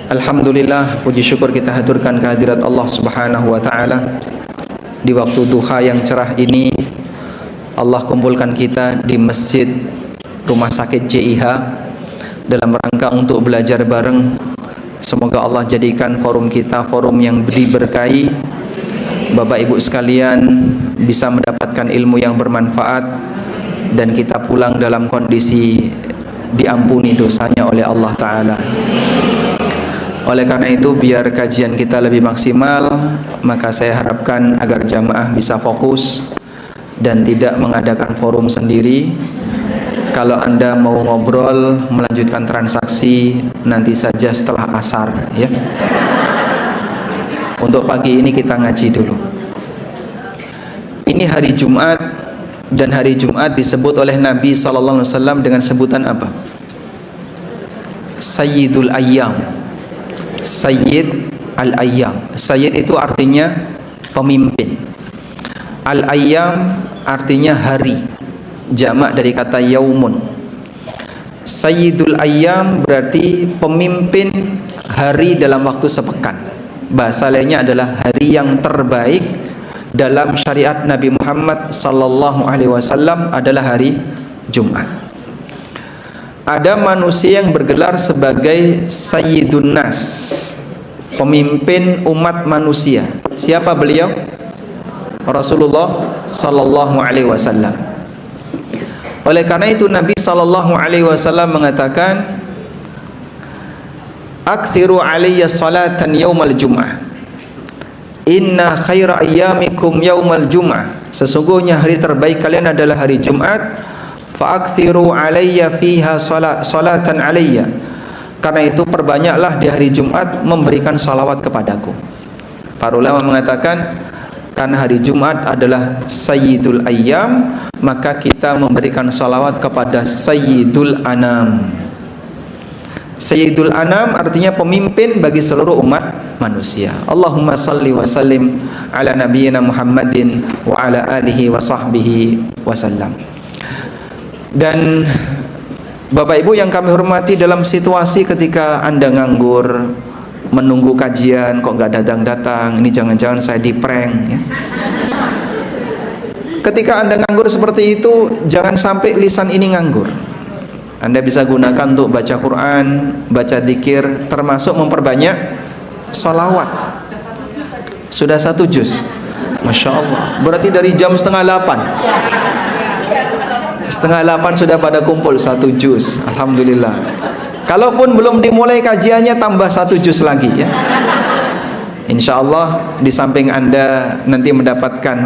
Alhamdulillah, puji syukur kita haturkan kehadirat Allah Subhanahu wa taala. Di waktu duha yang cerah ini, Allah kumpulkan kita di Masjid Rumah Sakit JIH dalam rangka untuk belajar bareng. Semoga Allah jadikan forum kita forum yang diberkahi. Bapak Ibu sekalian bisa mendapatkan ilmu yang bermanfaat dan kita pulang dalam kondisi diampuni dosanya oleh Allah Ta'ala. Oleh karena itu, biar kajian kita lebih maksimal, maka saya harapkan agar jamaah bisa fokus dan tidak mengadakan forum sendiri. Kalau Anda mau ngobrol, melanjutkan transaksi, nanti saja setelah asar, ya. Untuk pagi ini kita ngaji dulu. Ini hari Jumat, dan hari Jumat disebut oleh Nabi SAW dengan sebutan apa? Sayyidul Ayyam. Sayyid Al-Ayyam. Sayyid itu artinya pemimpin. Al-Ayyam artinya hari, jamak dari kata yaumun. Sayyidul Ayyam berarti pemimpin hari dalam waktu sepekan. Bahasa lainnya adalah hari yang terbaik dalam syariat Nabi Muhammad sallallahu alaihi wasallam adalah hari Jumat. Ada manusia yang bergelar sebagai Sayyidun Nas, pemimpin umat manusia. Siapa beliau? Rasulullah sallallahu alaihi wasallam. Oleh karena itu Nabi sallallahu alaihi wasallam mengatakan, "Aktsiru alayya salatan yaumal jum'ah. Inna khaira ayyamikum yaumal jum'ah." Sesungguhnya hari terbaik kalian adalah hari Jumat. Fa'akthiru alayya fiha salatan alayya. Karena itu perbanyaklah di hari Jumat memberikan salawat kepadaku. Para ulama mengatakan karena hari Jumat adalah Sayyidul Ayyam, maka kita memberikan salawat kepada Sayyidul Anam. Sayyidul Anam artinya pemimpin bagi seluruh umat manusia. Allahumma salli wa sallim ala nabiyyina Muhammadin wa ala alihi wa sahbihi wa sallam. Dan Bapak Ibu yang kami hormati, dalam situasi ketika Anda nganggur menunggu kajian kok nggak datang-datang, ini jangan-jangan saya di prank, ya. Ketika Anda nganggur seperti itu, jangan sampai lisan ini nganggur. Anda bisa gunakan untuk baca Quran, baca dzikir, termasuk memperbanyak sholawat. Sudah 1 juz, Masya Allah. Berarti dari jam setengah 8 sudah pada kumpul 1 juz. Alhamdulillah. Kalaupun belum dimulai kajiannya, tambah 1 juz lagi, ya. Insya Allah di samping Anda nanti mendapatkan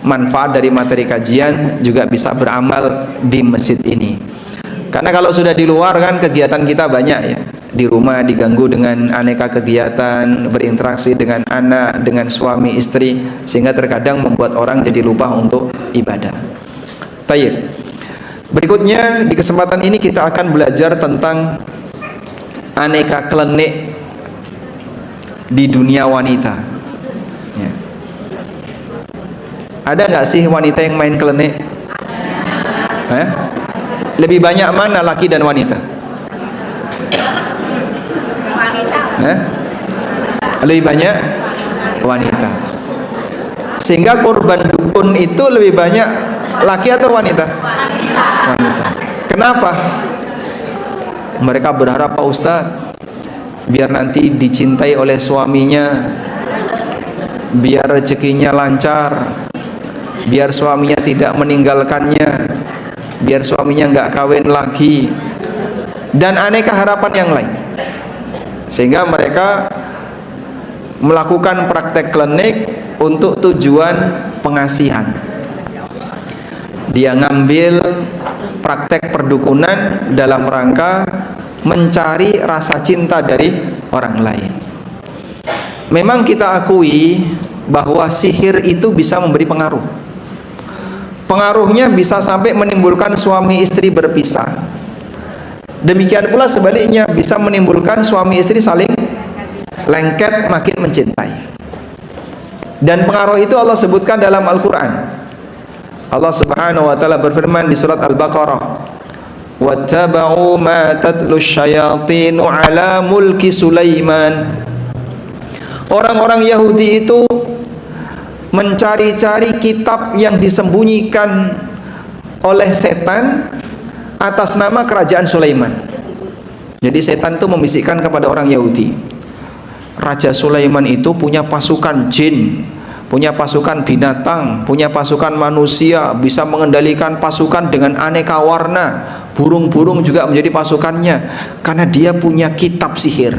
manfaat dari materi kajian, juga bisa beramal di masjid ini. Karena kalau sudah di luar kan kegiatan kita banyak, ya. Di rumah diganggu dengan aneka kegiatan, berinteraksi dengan anak, dengan suami, istri, sehingga terkadang membuat orang jadi lupa untuk ibadah. Tayyib. Berikutnya di kesempatan ini kita akan belajar tentang aneka klenik di dunia wanita, ya. Ada nggak sih wanita yang main klenik? Lebih banyak mana laki dan wanita? Lebih banyak wanita. Sehingga korban dukun itu lebih banyak laki atau wanita? Wanita. Kenapa? Mereka berharap, Pak Ustadz, biar nanti dicintai oleh suaminya, biar rezekinya lancar, biar suaminya tidak meninggalkannya, biar suaminya nggak kawin lagi, dan aneka harapan yang lain. Sehingga mereka melakukan praktek klinik untuk tujuan pengasihan. Dia ngambil praktek perdukunan dalam rangka mencari rasa cinta dari orang lain. Memang kita akui bahwa sihir itu bisa memberi pengaruh. Pengaruhnya bisa sampai menimbulkan suami istri berpisah. Demikian pula sebaliknya, bisa menimbulkan suami istri saling lengket, makin mencintai. Dan pengaruh itu Allah sebutkan dalam Al-Quran. Allah Subhanahu wa ta'ala berfirman di surat Al-Baqarah, wattaba'u ma tatlu syayatinu ala mulki Sulaiman. Orang-orang Yahudi itu mencari-cari kitab yang disembunyikan oleh setan atas nama kerajaan Sulaiman. Jadi setan itu membisikkan kepada orang Yahudi, Raja Sulaiman itu punya pasukan jin, punya pasukan binatang, punya pasukan manusia, bisa mengendalikan pasukan dengan aneka warna, burung-burung juga menjadi pasukannya, karena dia punya kitab sihir.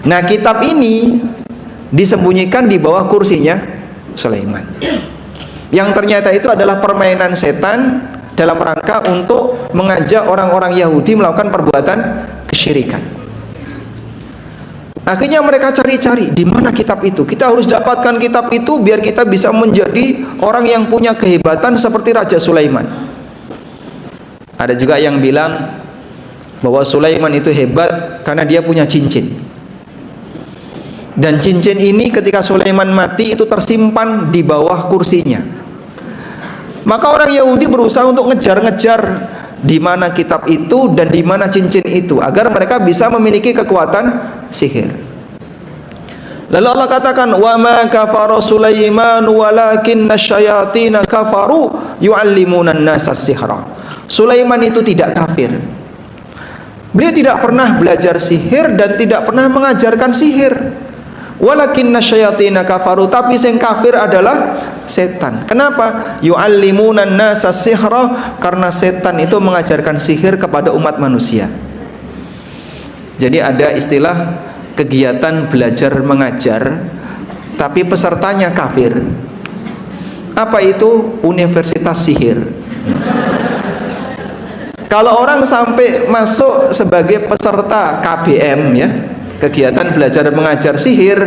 Nah, kitab ini disembunyikan di bawah kursinya Sulaiman, yang ternyata itu adalah permainan setan dalam rangka untuk mengajak orang-orang Yahudi melakukan perbuatan kesyirikan. Akhirnya mereka cari-cari, di mana kitab itu? Kita harus dapatkan kitab itu biar kita bisa menjadi orang yang punya kehebatan seperti Raja Sulaiman. Ada juga yang bilang bahwa Sulaiman itu hebat karena dia punya cincin. Dan cincin ini ketika Sulaiman mati itu tersimpan di bawah kursinya. Maka orang Yahudi berusaha untuk ngejar-ngejar di mana kitab itu dan di mana cincin itu, agar mereka bisa memiliki kekuatan sihir. Lalu Allah katakan, wa ma kafara Sulaiman walakinna syayatina kafaru yu'allimuna an-nasa as-sihra. Sulaiman itu tidak kafir. Beliau tidak pernah belajar sihir dan tidak pernah mengajarkan sihir. Walakinna syayatina kafaru, tapi yang kafir adalah setan. Kenapa? Yu'allimuna an-nasa as-sihra, karena setan itu mengajarkan sihir kepada umat manusia. Jadi ada istilah kegiatan belajar mengajar tapi pesertanya kafir. Apa itu? Universitas sihir. Kalau orang sampai masuk sebagai peserta KBM, ya, kegiatan belajar mengajar sihir,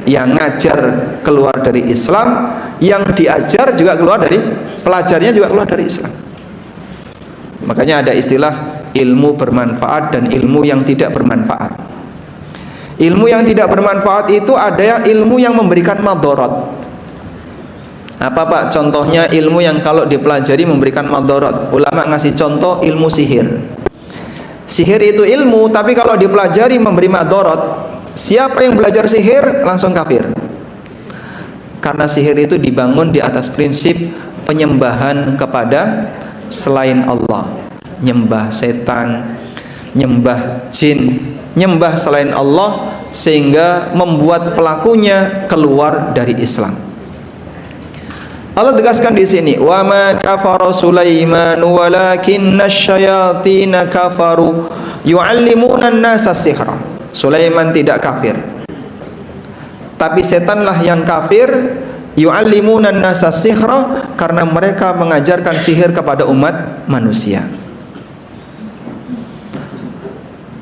yang ngajar keluar dari Islam, yang diajar juga keluar dari, pelajarnya juga keluar dari Islam. Makanya ada istilah ilmu bermanfaat dan ilmu yang tidak bermanfaat. Ilmu yang tidak bermanfaat itu ada ilmu yang memberikan madarat. Apa Pak contohnya ilmu yang kalau dipelajari memberikan madarat? Ulama ngasih contoh ilmu sihir. Sihir itu ilmu, tapi kalau dipelajari memberi madarat. Siapa yang belajar sihir langsung kafir. Karena sihir itu dibangun di atas prinsip penyembahan kepada selain Allah, nyembah setan, nyembah jin, nyembah selain Allah, sehingga membuat pelakunya keluar dari Islam. Allah tegaskan di sini, wa ma kafara Sulaiman walakinna syayatina kafaru yu'allimuna an-nasa as-sihra. Sulaiman tidak kafir, tapi setanlah yang kafir. Yu'allimuna an-nasa as-sihra, karena mereka mengajarkan sihir kepada umat manusia.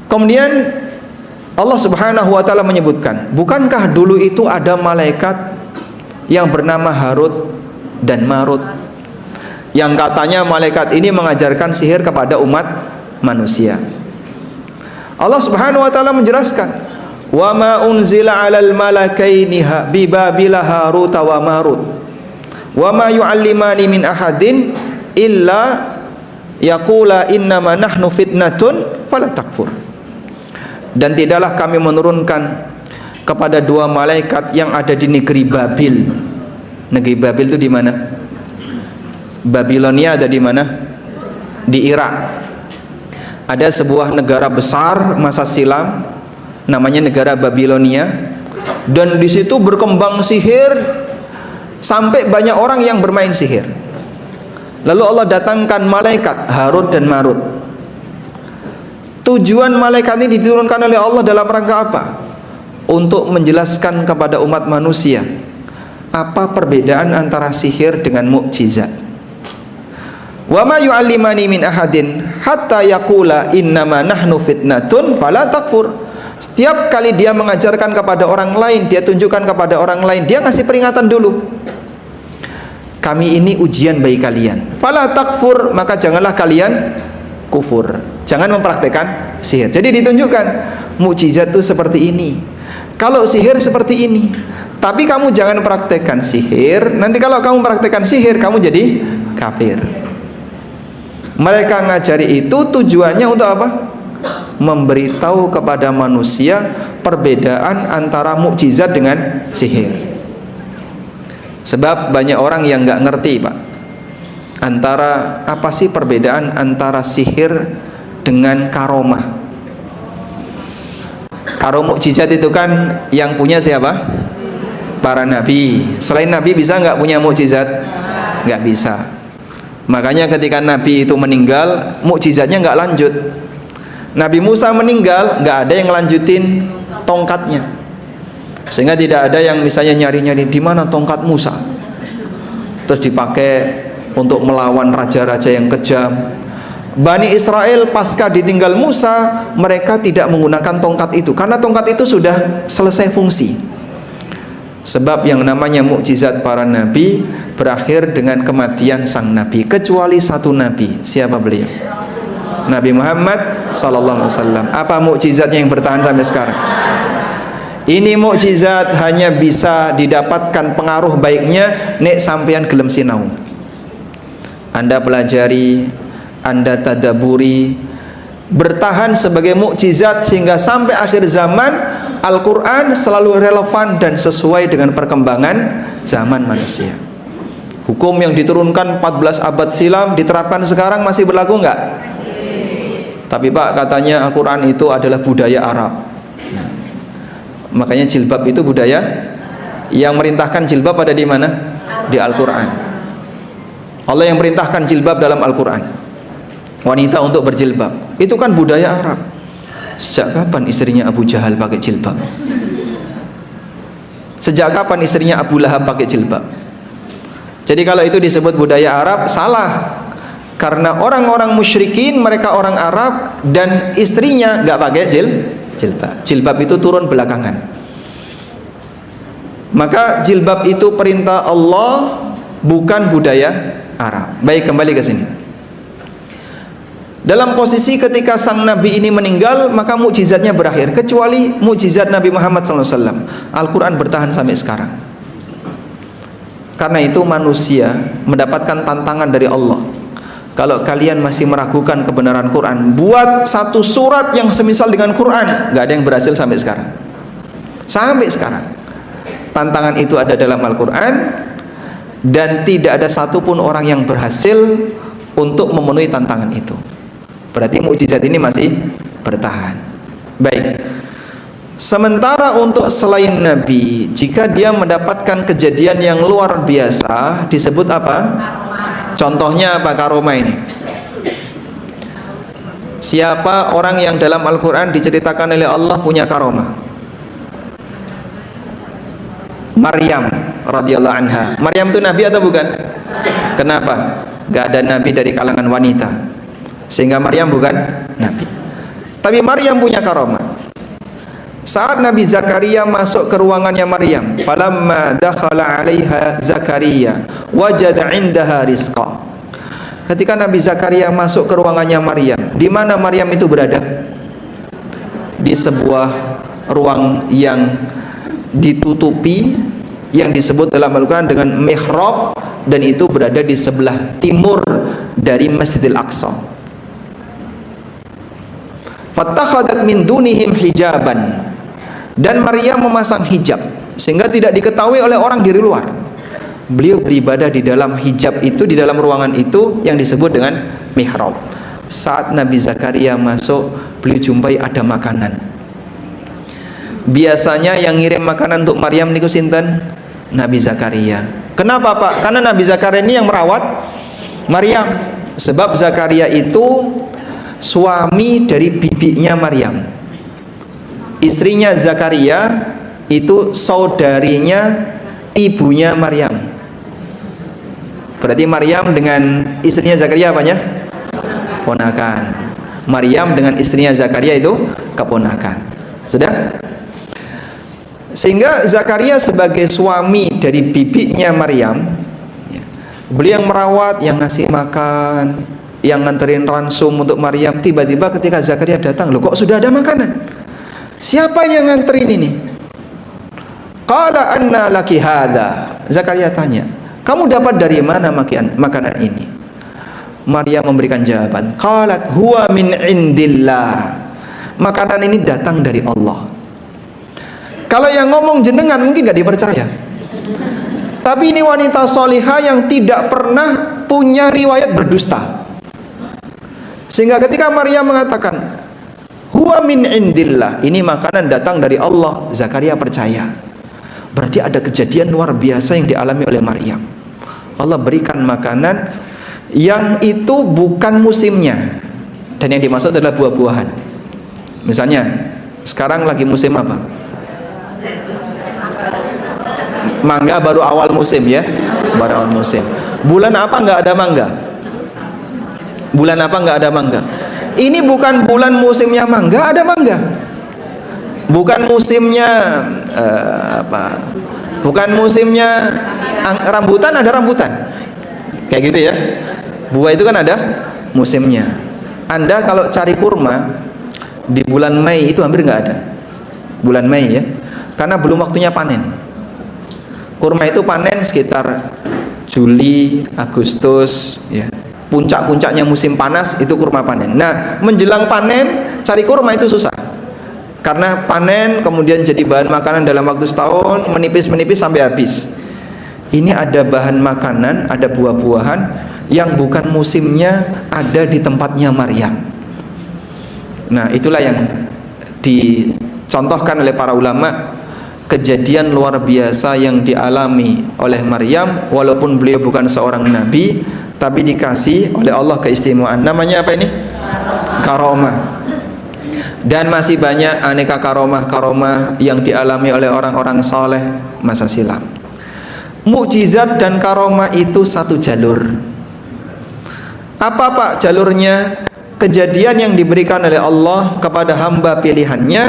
Kemudian Allah Subhanahu wa taala menyebutkan, bukankah dulu itu ada malaikat yang bernama Harut dan Marut, yang katanya malaikat ini mengajarkan sihir kepada umat manusia. Allah Subhanahu wa taala menjelaskan, wa ma unzila 'alal malakaini bi Babila Harut wa Marut wa ma yu'allimani min ahadin illa yaqula innama nahnu fitnatun fala takfur. Dan tidaklah kami menurunkan kepada dua malaikat yang ada di negeri Babil. Negeri Babil itu di mana? Babilonia ada di mana? Di Irak. Ada sebuah negara besar masa silam namanya negara Babilonia, dan di situ berkembang sihir sampai banyak orang yang bermain sihir. Lalu Allah datangkan malaikat Harut dan Marut. Tujuan malaikat ini diturunkan oleh Allah dalam rangka apa? Untuk menjelaskan kepada umat manusia apa perbedaan antara sihir dengan mukjizat. Wa ma yu'allimani min ahadin hatta yaqula innama nahnu fitnatun fala takfur. Setiap kali dia mengajarkan kepada orang lain, dia tunjukkan kepada orang lain, dia ngasih peringatan dulu. Kami ini ujian bagi kalian. Fala takfur, maka janganlah kalian kufur. Jangan mempraktekkan sihir. Jadi ditunjukkan mukjizat itu seperti ini. Kalau sihir seperti ini. Tapi kamu jangan praktekkan sihir. Nanti kalau kamu praktekkan sihir, kamu jadi kafir. Mereka ngajari itu tujuannya untuk apa? Memberitahu kepada manusia perbedaan antara mukjizat dengan sihir. Sebab banyak orang yang nggak ngerti, Pak, antara apa sih perbedaan antara sihir dengan karomah. Kalau mukjizat itu kan yang punya siapa? Para nabi. Selain nabi bisa nggak punya mukjizat? Nggak bisa. Makanya ketika Nabi itu meninggal, mukjizatnya nggak lanjut. Nabi Musa meninggal, nggak ada yang lanjutin tongkatnya, sehingga tidak ada yang misalnya nyari-nyari di mana tongkat Musa, terus dipakai untuk melawan raja-raja yang kejam. Bani Israel pasca ditinggal Musa, mereka tidak menggunakan tongkat itu karena tongkat itu sudah selesai fungsi. Sebab yang namanya mukjizat para nabi berakhir dengan kematian sang nabi, kecuali satu nabi. Siapa beliau? Nabi Muhammad sallallahu alaihi wasallam. Apa mukjizatnya yang bertahan sampai sekarang? Ini mukjizat hanya bisa didapatkan pengaruh baiknya nek sampean gelem sinau. Anda pelajari, Anda tadaburi, bertahan sebagai mukjizat sehingga sampai akhir zaman Al-Quran selalu relevan dan sesuai dengan perkembangan zaman manusia. Hukum yang diturunkan 14 abad silam diterapkan sekarang masih berlaku enggak? Tapi Pak, katanya Al-Quran itu adalah budaya Arab. Nah, makanya jilbab itu budaya. Yang merintahkan jilbab ada di mana? Di Al-Quran. Allah yang perintahkan jilbab dalam Al-Quran. Wanita untuk berjilbab. Itu kan budaya Arab. Sejak kapan istrinya Abu Jahal pakai jilbab? Sejak kapan istrinya Abu Lahab pakai jilbab? Jadi kalau itu disebut budaya Arab, salah. Karena orang-orang musyrikin, mereka orang Arab, dan istrinya nggak pakai jilbab. Jilbab itu turun belakangan. Maka jilbab itu perintah Allah, bukan budaya Arab. Baik, kembali ke sini. Dalam posisi ketika sang Nabi ini meninggal, maka mukjizatnya berakhir, kecuali mukjizat Nabi Muhammad SAW. Al-Quran bertahan sampai sekarang. Karena itu manusia mendapatkan tantangan dari Allah. Kalau kalian masih meragukan kebenaran Quran, buat satu surat yang semisal dengan Quran. Gak ada yang berhasil sampai sekarang. Sampai sekarang tantangan itu ada dalam Al-Quran, dan tidak ada satupun orang yang berhasil untuk memenuhi tantangan itu. Berarti mukjizat ini masih bertahan. Baik. Sementara untuk selain Nabi, jika dia mendapatkan kejadian yang luar biasa, disebut apa? Contohnya apa karomah ini? Siapa orang yang dalam Al-Quran diceritakan oleh Allah punya karomah? Maryam radhiyallahu anha. Maryam itu Nabi atau bukan? Kenapa? Gak ada Nabi dari kalangan wanita, sehingga Maryam bukan Nabi. Tapi Maryam punya karomah. Saat Nabi Zakaria masuk ke ruangannya Maryam, falamma dakhala 'alaiha Zakaria wajada 'indaha rizqa. Ketika Nabi Zakaria masuk ke ruangannya Maryam, di mana Maryam itu berada? Di sebuah ruang yang ditutupi, yang disebut dalam Al-Quran dengan mihrab, dan itu berada di sebelah timur dari Masjidil Aqsa. Fattakhadat min dunihim hijaban, dan Maryam memasang hijab sehingga tidak diketahui oleh orang dari luar. Beliau beribadah di dalam hijab itu, di dalam ruangan itu yang disebut dengan mihrab. Saat Nabi Zakaria masuk, beliau jumpai ada makanan. Biasanya yang ngirim makanan untuk Maryam niku sinten? Nabi Zakaria. Kenapa Pak? Karena Nabi Zakaria ini yang merawat Maryam. Sebab Zakaria itu suami dari bibinya Maryam. Istrinya Zakaria itu saudarinya ibunya Maryam. Berarti Maryam dengan istrinya Zakaria apanya? Ponakan. Maryam dengan istrinya Zakaria itu keponakan. Sudah? Sehingga Zakaria sebagai suami dari bibinya Maryam, beliau yang merawat, yang ngasih makan, yang nganterin ransum untuk Maryam. Tiba-tiba ketika Zakaria datang, loh kok sudah ada makanan? Siapa yang nganterin ini? Qala anna laki hadha. Zakaria tanya, kamu dapat dari mana makanan ini? Maryam memberikan jawaban, qalat huwa min indillah. Makanan ini datang dari Allah. Kalau yang ngomong jenengan mungkin gak dipercaya. Tapi ini wanita solihah yang tidak pernah punya riwayat berdusta. Sehingga ketika Maryam mengatakan huwa min indillah, ini makanan datang dari Allah, Zakaria percaya. Berarti ada kejadian luar biasa yang dialami oleh Maryam. Allah berikan makanan yang itu bukan musimnya, dan yang dimaksud adalah buah-buahan. Misalnya sekarang lagi musim apa? Mangga baru awal musim ya, baru awal musim. Bulan apa nggak ada mangga? Bulan apa nggak ada mangga? Ini bukan bulan musimnya mangga, ada mangga. Bukan musimnya apa? Bukan musimnya rambutan, ada rambutan. Kayak gitu ya. Buah itu kan ada musimnya. Anda kalau cari kurma di bulan Mei itu hampir nggak ada. Bulan Mei ya, karena belum waktunya panen. Kurma itu panen sekitar Juli, Agustus ya. Puncak-puncaknya musim panas itu kurma panen. Nah, menjelang panen cari kurma itu susah. Karena panen kemudian jadi bahan makanan dalam waktu setahun, menipis-menipis sampai habis. Ini ada bahan makanan, ada buah-buahan yang bukan musimnya ada di tempatnya Maryam. Nah, itulah yang dicontohkan oleh para ulama, kejadian luar biasa yang dialami oleh Maryam, walaupun beliau bukan seorang nabi, tapi dikasih oleh Allah keistimewaan. Namanya apa ini? Karomah. Dan masih banyak aneka karomah-karomah yang dialami oleh orang-orang soleh masa silam. Mukjizat dan karomah itu satu jalur. Apa Pak jalurnya? Kejadian yang diberikan oleh Allah kepada hamba pilihannya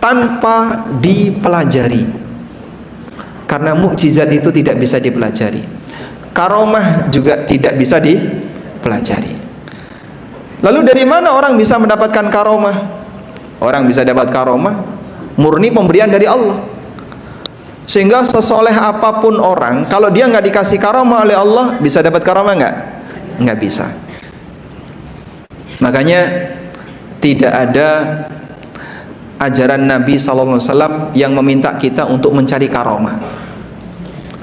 tanpa dipelajari. Karena mukjizat itu tidak bisa dipelajari. Karomah juga tidak bisa dipelajari. Lalu dari mana orang bisa mendapatkan karomah? Orang bisa dapat karomah murni pemberian dari Allah. Sehingga sesoleh apapun orang, kalau dia nggak dikasih karomah oleh Allah, bisa dapat karomah nggak? Nggak bisa. Makanya tidak ada ajaran Nabi SAW yang meminta kita untuk mencari karomah.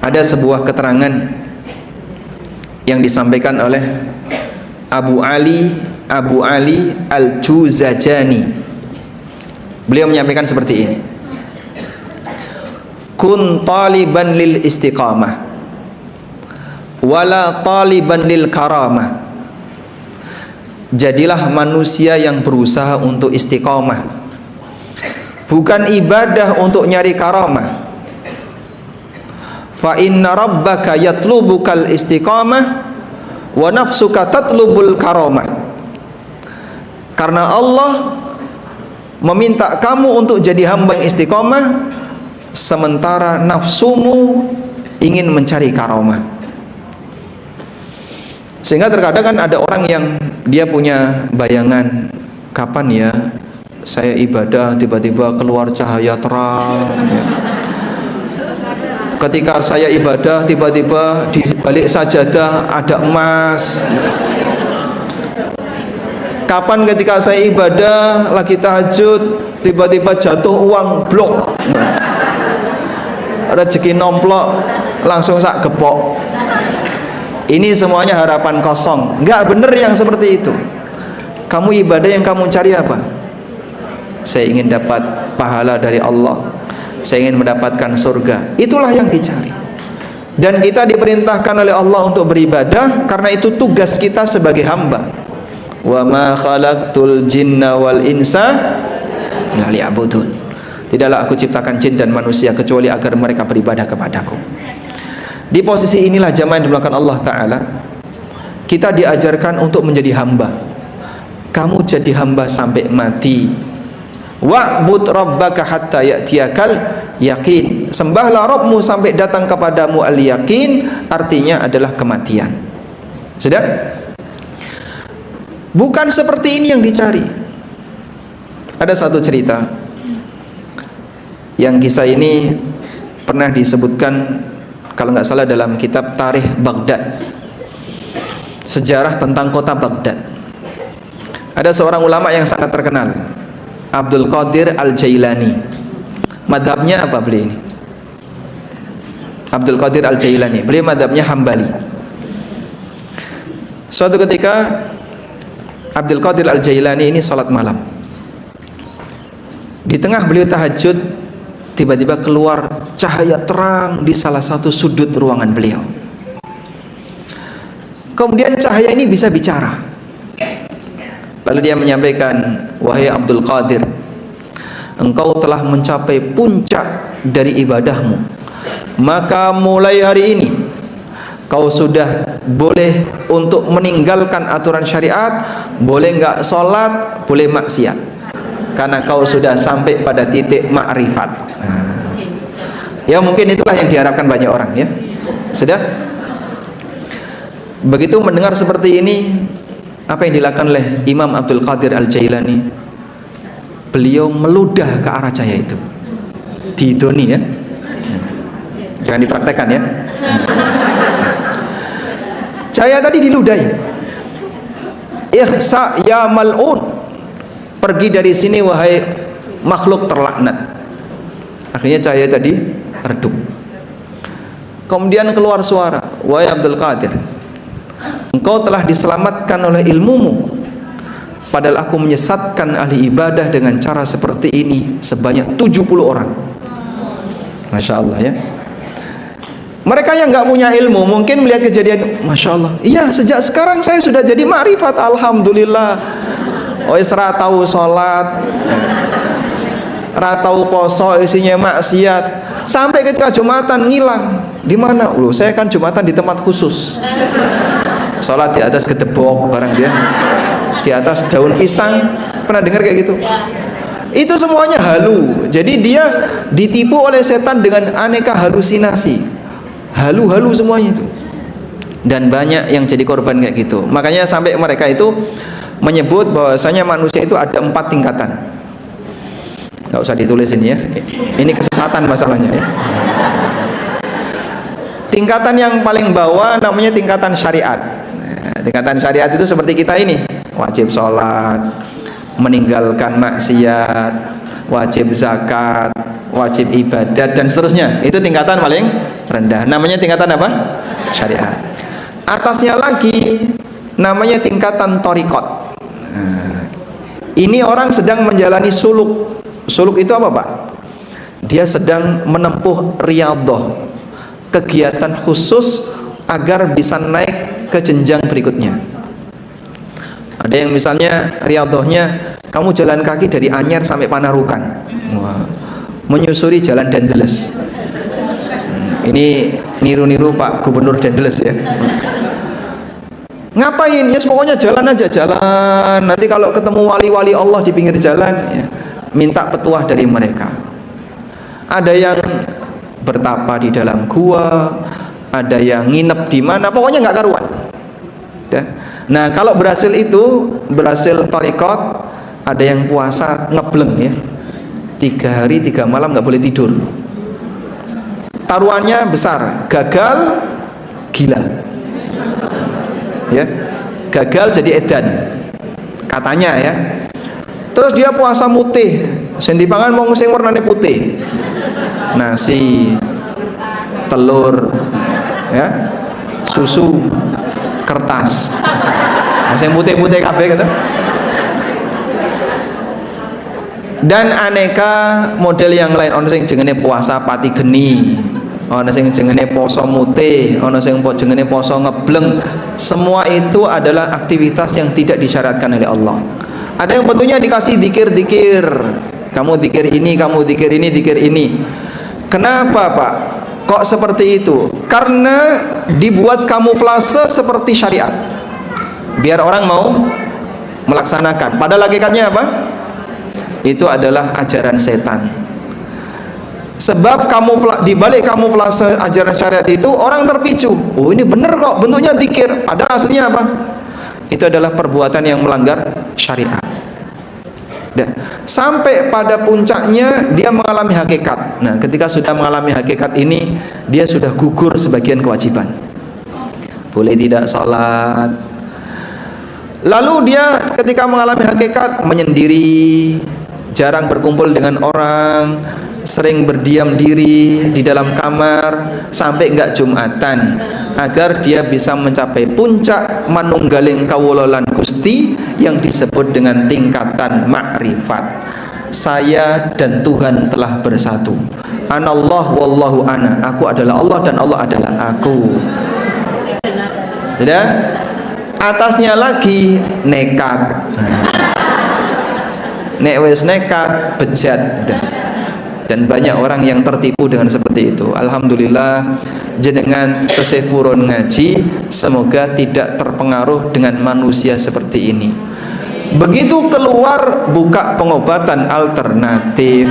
Ada sebuah keterangan yang disampaikan oleh Abu Ali Al-Juzajani. Beliau menyampaikan seperti ini: kun taliban lil istiqamah wala taliban lil karamah. Jadilah manusia yang berusaha untuk istiqamah, bukan ibadah untuk nyari karamah. Fa inna rabbaka yatlubukal istiqamah wa nafsuka tatlubul karamah. Karena Allah meminta kamu untuk jadi hamba yang istiqamah, sementara nafsumu ingin mencari karamah. Sehingga terkadang kan ada orang yang dia punya bayangan, kapan ya saya ibadah tiba-tiba keluar cahaya terang ya. Ketika saya ibadah tiba-tiba di balik sajadah ada emas. Kapan ketika saya ibadah lagi tahajud tiba-tiba jatuh uang blok, rezeki nomplok langsung sak gepok. Ini semuanya harapan kosong. Enggak benar yang seperti itu. Kamu ibadah yang kamu cari apa? Saya ingin dapat pahala dari Allah, saya ingin mendapatkan surga. Itulah yang dicari. Dan kita diperintahkan oleh Allah untuk beribadah karena itu tugas kita sebagai hamba. Wa ma khalaqtul jinna wal insa illa liya'budun. Tidaklah aku ciptakan jin dan manusia kecuali agar mereka beribadah kepadaku. Di posisi inilah jamaah yang dimulakan Allah Ta'ala, kita diajarkan untuk menjadi hamba. Kamu jadi hamba sampai mati. Wa'bud rabbaka hatta ya'tiyakal yakin. Sembahlah Rabbmu sampai datang kepadamu al-yakin, artinya adalah kematian. Sudah? Bukan seperti ini yang dicari. Ada satu cerita yang kisah ini pernah disebutkan kalau nggak salah dalam kitab Tarikh Baghdad. sejarah tentang kota Baghdad. Ada seorang ulama yang sangat terkenal, Abdul Qadir Al-Jailani. Madhabnya apa beliau ini? Abdul Qadir Al-Jailani, beliau madhabnya Hambali. Suatu ketika Abdul Qadir Al-Jailani ini sholat malam. Di tengah beliau tahajud, tiba-tiba keluar cahaya terang di salah satu sudut ruangan beliau. Kemudian cahaya ini bisa bicara. Lalu dia menyampaikan, wahai Abdul Qadir, engkau telah mencapai puncak dari ibadahmu, maka mulai hari ini kau sudah boleh untuk meninggalkan aturan syariat, boleh enggak sholat, boleh maksiat, karena kau sudah sampai pada titik ma'rifat. Ya mungkin itulah yang diharapkan banyak orang ya. Sudah? Begitu mendengar seperti ini, apa yang dilakukan oleh Imam Abdul Qadir Al-Jailani? Beliau meludah ke arah cahaya itu. Didoni ya. Jangan dipraktekkan ya. Cahaya tadi diludahi. Ikhsa ya mal'un, pergi dari sini wahai makhluk terlaknat. Akhirnya cahaya tadi redup. Kemudian keluar suara, wahai Abdul Qadir, engkau telah diselamatkan oleh ilmumu, padahal aku menyesatkan ahli ibadah dengan cara seperti ini sebanyak 70 orang. Masya Allah ya. Mereka yang nggak punya ilmu mungkin melihat kejadian, Masya Allah, iya sejak sekarang saya sudah jadi ma'rifat, Alhamdulillah. Oh isra tahu sholat, ratau poso isinya maksiat, sampai ketika Jumatan ngilang. Di mana? Loh, saya kan Jumatan di tempat khusus. Sholat di atas gedebok barang dia, di atas daun pisang. Pernah dengar kayak gitu? Itu semuanya halu. Jadi dia ditipu oleh setan dengan aneka halusinasi. Halu-halu semuanya itu. Dan banyak yang jadi korban kayak gitu. Makanya sampai mereka itu menyebut bahwasanya manusia itu ada 4 tingkatan. Nggak usah ditulis ini ya. Ini kesesatan masalahnya ya. Tingkatan yang paling bawah namanya tingkatan syariat. Nah, tingkatan syariat itu seperti kita ini, wajib sholat, meninggalkan maksiat, wajib zakat, wajib ibadat dan seterusnya. Itu tingkatan paling rendah. Namanya tingkatan apa? Syariat. Atasnya lagi namanya tingkatan thariqat. Nah, ini orang sedang menjalani suluk. Suluk itu apa, Pak? Dia sedang menempuh riyadhah, kegiatan khusus agar bisa naik ke jenjang berikutnya. Ada yang misalnya riyadhahnya kamu jalan kaki dari Anyer sampai Panarukan. Wah, menyusuri jalan Dandeles. Ini niru-niru Pak Gubernur Dandeles ya. Ngapain? Ya pokoknya jalan aja, jalan. Nanti kalau ketemu wali-wali Allah di pinggir jalan ya, minta petuah dari mereka. Ada yang bertapa di dalam gua, ada yang nginep di mana, pokoknya nggak karuan ya. Nah kalau berhasil itu, berhasil thariqat, ada yang puasa ngebleng ya, 3 hari 3 malam nggak boleh tidur. Taruhannya besar, gagal gila ya, gagal jadi edan katanya ya. Terus dia puasa mutih, sing dipangan wong sing warnane putih, nasi, telur ya, susu, kertas, sing putih-putih kabeh gitu. Dan aneka model yang lain, ono sing jenenge puasa pati geni, ono sing jenenge poso mutih, ono sing jenenge poso ngebleng. Semua itu adalah aktivitas yang tidak disyaratkan oleh Allah. Ada yang bentuknya dikasih dikir-dikir, kamu dikir ini, kamu dikir ini, dikir ini. Kenapa Pak? Kok seperti itu? Karena dibuat kamuflase seperti syariat, biar orang mau melaksanakan. Padahal hakikatnya apa? Itu adalah ajaran setan. Sebab di balik kamuflase ajaran syariat itu orang terpicu. Oh ini bener kok, bentuknya dikir. Padahal aslinya apa? Itu adalah perbuatan yang melanggar syariat. Sampai pada puncaknya dia mengalami hakikat. Nah ketika sudah mengalami hakikat ini, dia sudah gugur sebagian kewajiban. Boleh tidak sholat, Lalu dia ketika mengalami hakikat menyendiri, jarang berkumpul dengan orang, sering berdiam diri di dalam kamar sampai enggak Jumatan, agar dia bisa mencapai puncak manunggaling kawula lan Gusti yang disebut dengan tingkatan makrifat. Saya dan Tuhan telah bersatu. Anallah wallahu ana. Aku adalah Allah dan Allah adalah aku. Sudah? Atasnya lagi nekat. Nek wis nekat bejat. Dan banyak orang yang tertipu dengan seperti itu. Alhamdulillah jenengan tesih purun ngaji, semoga tidak terpengaruh dengan manusia seperti ini. Begitu keluar buka pengobatan alternatif.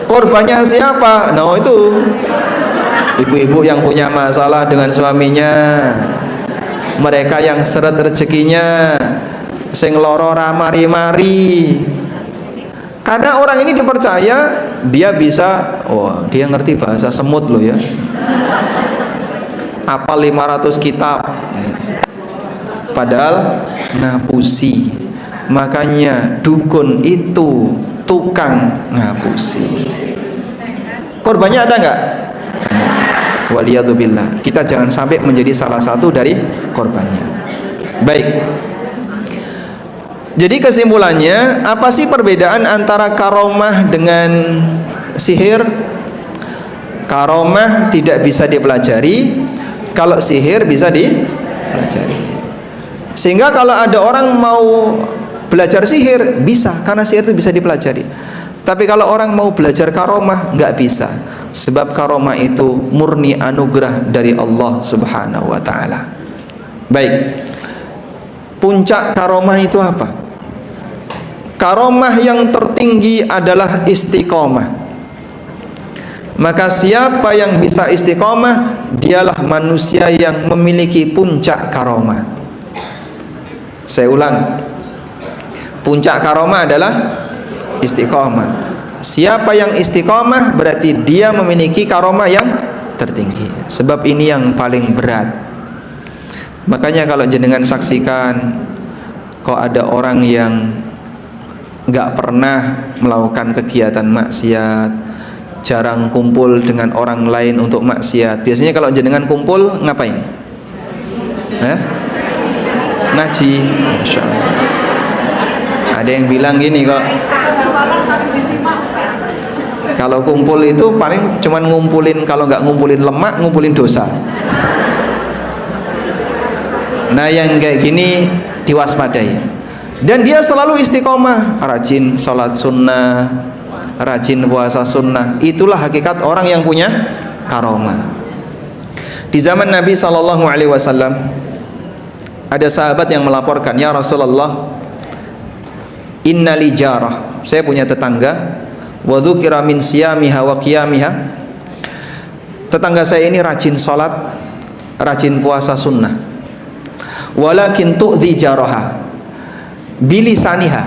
Korbannya siapa? Nah itu ibu-ibu yang punya masalah dengan suaminya, mereka yang seret rezekinya, sing loro mari-mari. Karena orang ini dipercaya dia bisa, oh dia ngerti bahasa semut loh ya, hafal 500 kitab, padahal ngapusi. Makanya dukun itu tukang ngapusi. Korbannya ada nggak? Waliyadzubillah. Kita jangan sampai menjadi salah satu dari korbannya. Baik. Jadi kesimpulannya, apa sih perbedaan antara karomah dengan sihir? Karomah tidak bisa dipelajari, kalau sihir bisa dipelajari. Sehingga kalau ada orang mau belajar sihir, bisa, karena sihir itu bisa dipelajari. Tapi kalau orang mau belajar karomah, nggak bisa, sebab karomah itu murni anugerah dari Allah Subhanahu wa ta'ala. Baik, puncak karomah itu apa? Karomah yang tertinggi adalah istiqomah. Maka siapa yang bisa istiqomah, dialah manusia yang memiliki puncak karomah. Saya ulang, puncak karomah adalah istiqomah. Siapa yang istiqomah berarti dia memiliki karomah yang tertinggi. Sebab ini yang paling berat. Makanya kalau jenengan saksikan, kok ada orang yang nggak pernah melakukan kegiatan maksiat, jarang kumpul dengan orang lain untuk maksiat. Biasanya kalau jenengan kumpul ngapain? Ngaji. Masya Allah. Ada yang bilang gini kok, kalau kumpul itu paling cuman ngumpulin, kalau nggak ngumpulin lemak, ngumpulin dosa. Nah yang kayak gini diwaspadai. Dan dia selalu istiqomah, rajin sholat sunnah, rajin puasa sunnah. Itulah hakikat orang yang punya karomah. Di zaman Nabi SAW ada sahabat yang melaporkan, ya Rasulullah, inna li jarah, saya punya tetangga, wa dzukira min siyamiha wa qiyamiha, tetangga saya ini rajin sholat, rajin puasa sunnah, walakin tu'dhi jaraha bilisaniha,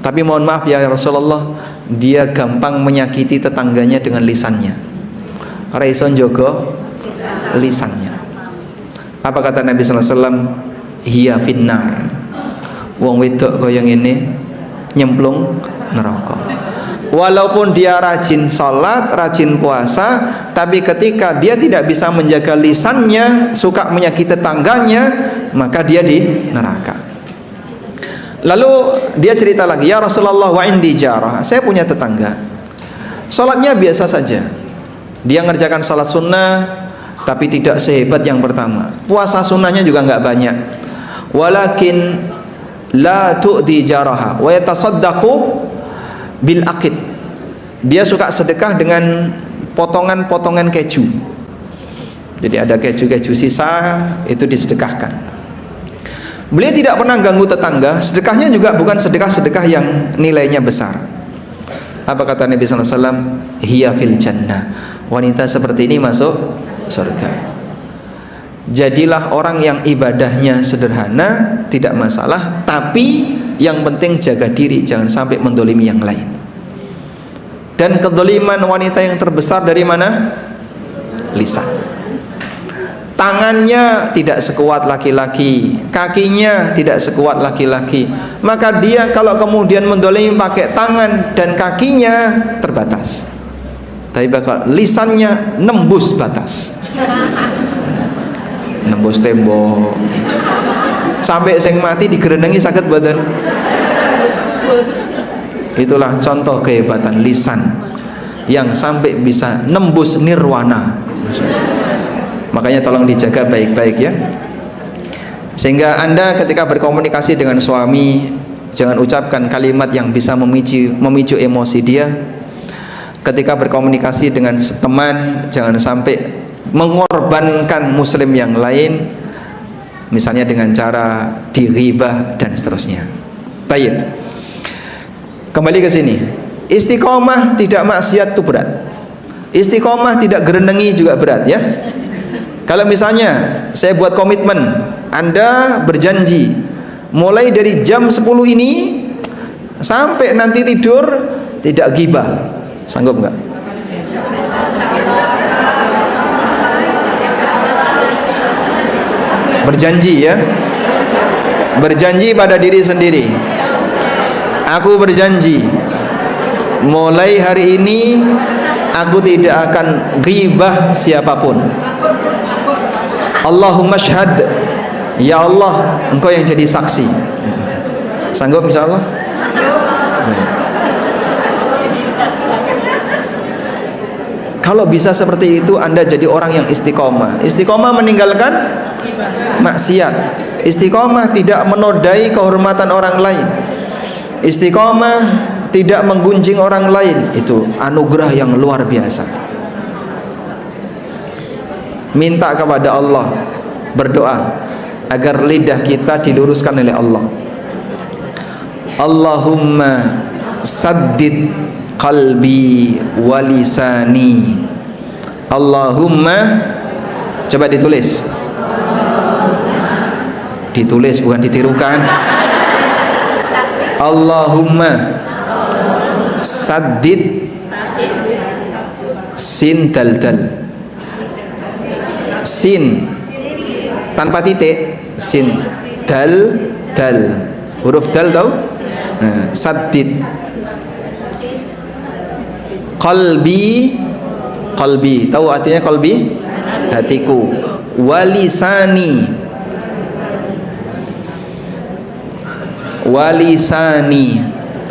tapi mohon maaf ya Rasulullah, dia gampang menyakiti tetangganya dengan lisannya. Raison jogo lisannya. Apa kata Nabi SAW? Hiya finnar. Wong wedok koyong ini nyemplung neraka. Walaupun dia rajin sholat, rajin puasa, tapi ketika dia tidak bisa menjaga lisannya, suka menyakiti tetangganya, maka dia di neraka. Lalu dia cerita lagi, ya Rasulullah wa indi jarah, saya punya tetangga, sholatnya biasa saja, dia ngerjakan sholat sunnah tapi tidak sehebat yang pertama, puasa sunnahnya juga nggak banyak, walakin la tu'di jaraha wa yatasaddaqu bil aqid, dia suka sedekah dengan potongan-potongan keju. Jadi ada keju-keju sisa, itu disedekahkan. Beliau tidak pernah ganggu tetangga, sedekahnya juga bukan sedekah-sedekah yang nilainya besar. Apa kata Nabi SAW? Hiya fil jannah, wanita seperti ini masuk surga. Jadilah orang yang ibadahnya sederhana, tidak masalah, tapi yang penting jaga diri, jangan sampai mendolimi yang lain. Dan kedoliman wanita yang terbesar dari mana? Lisan. tangannya tidak sekuat laki-laki, kakinya tidak sekuat laki-laki, maka dia kalau kemudian mendolimi pakai tangan dan kakinya terbatas. Tapi bakal lisannya nembus batas, nembus tembok, sampai sing mati digerenengi sakit badan. Itulah contoh kehebatan lisan yang sampai bisa nembus nirwana. Makanya tolong dijaga baik-baik ya, sehingga Anda ketika berkomunikasi dengan suami jangan ucapkan kalimat yang bisa memicu emosi dia. Ketika berkomunikasi dengan teman jangan sampai mengorbankan muslim yang lain, misalnya dengan cara diribah dan seterusnya. Tayyib. Kembali ke sini. Istiqomah tidak maksiat itu berat. Istiqomah tidak gerenengi juga berat ya. Kalau misalnya saya buat komitmen, Anda berjanji mulai dari jam 10 ini sampai nanti tidur tidak ghibah, sanggup nggak? Berjanji ya, berjanji pada diri sendiri. Aku berjanji mulai hari ini aku tidak akan ghibah siapapun. Allahumma syhad, ya Allah engkau yang jadi saksi. Sanggup insyaallah? Kalau bisa seperti itu Anda jadi orang yang istiqomah. Istiqomah meninggalkan maksiat. Istiqomah tidak menodai kehormatan orang lain. Istiqomah tidak menggunjing orang lain. Itu anugerah yang luar biasa. Minta kepada Allah, berdoa agar lidah kita diluruskan oleh Allah. Allahumma saddid qalbi wa lisani. Allahumma, coba ditulis. Ditulis bukan ditirukan. Allahumma saddid sin dal. Sin tanpa titik, sin dal, huruf dal tahu? Saddid. Qalbi tahu artinya qalbi? Hatiku. Walisani,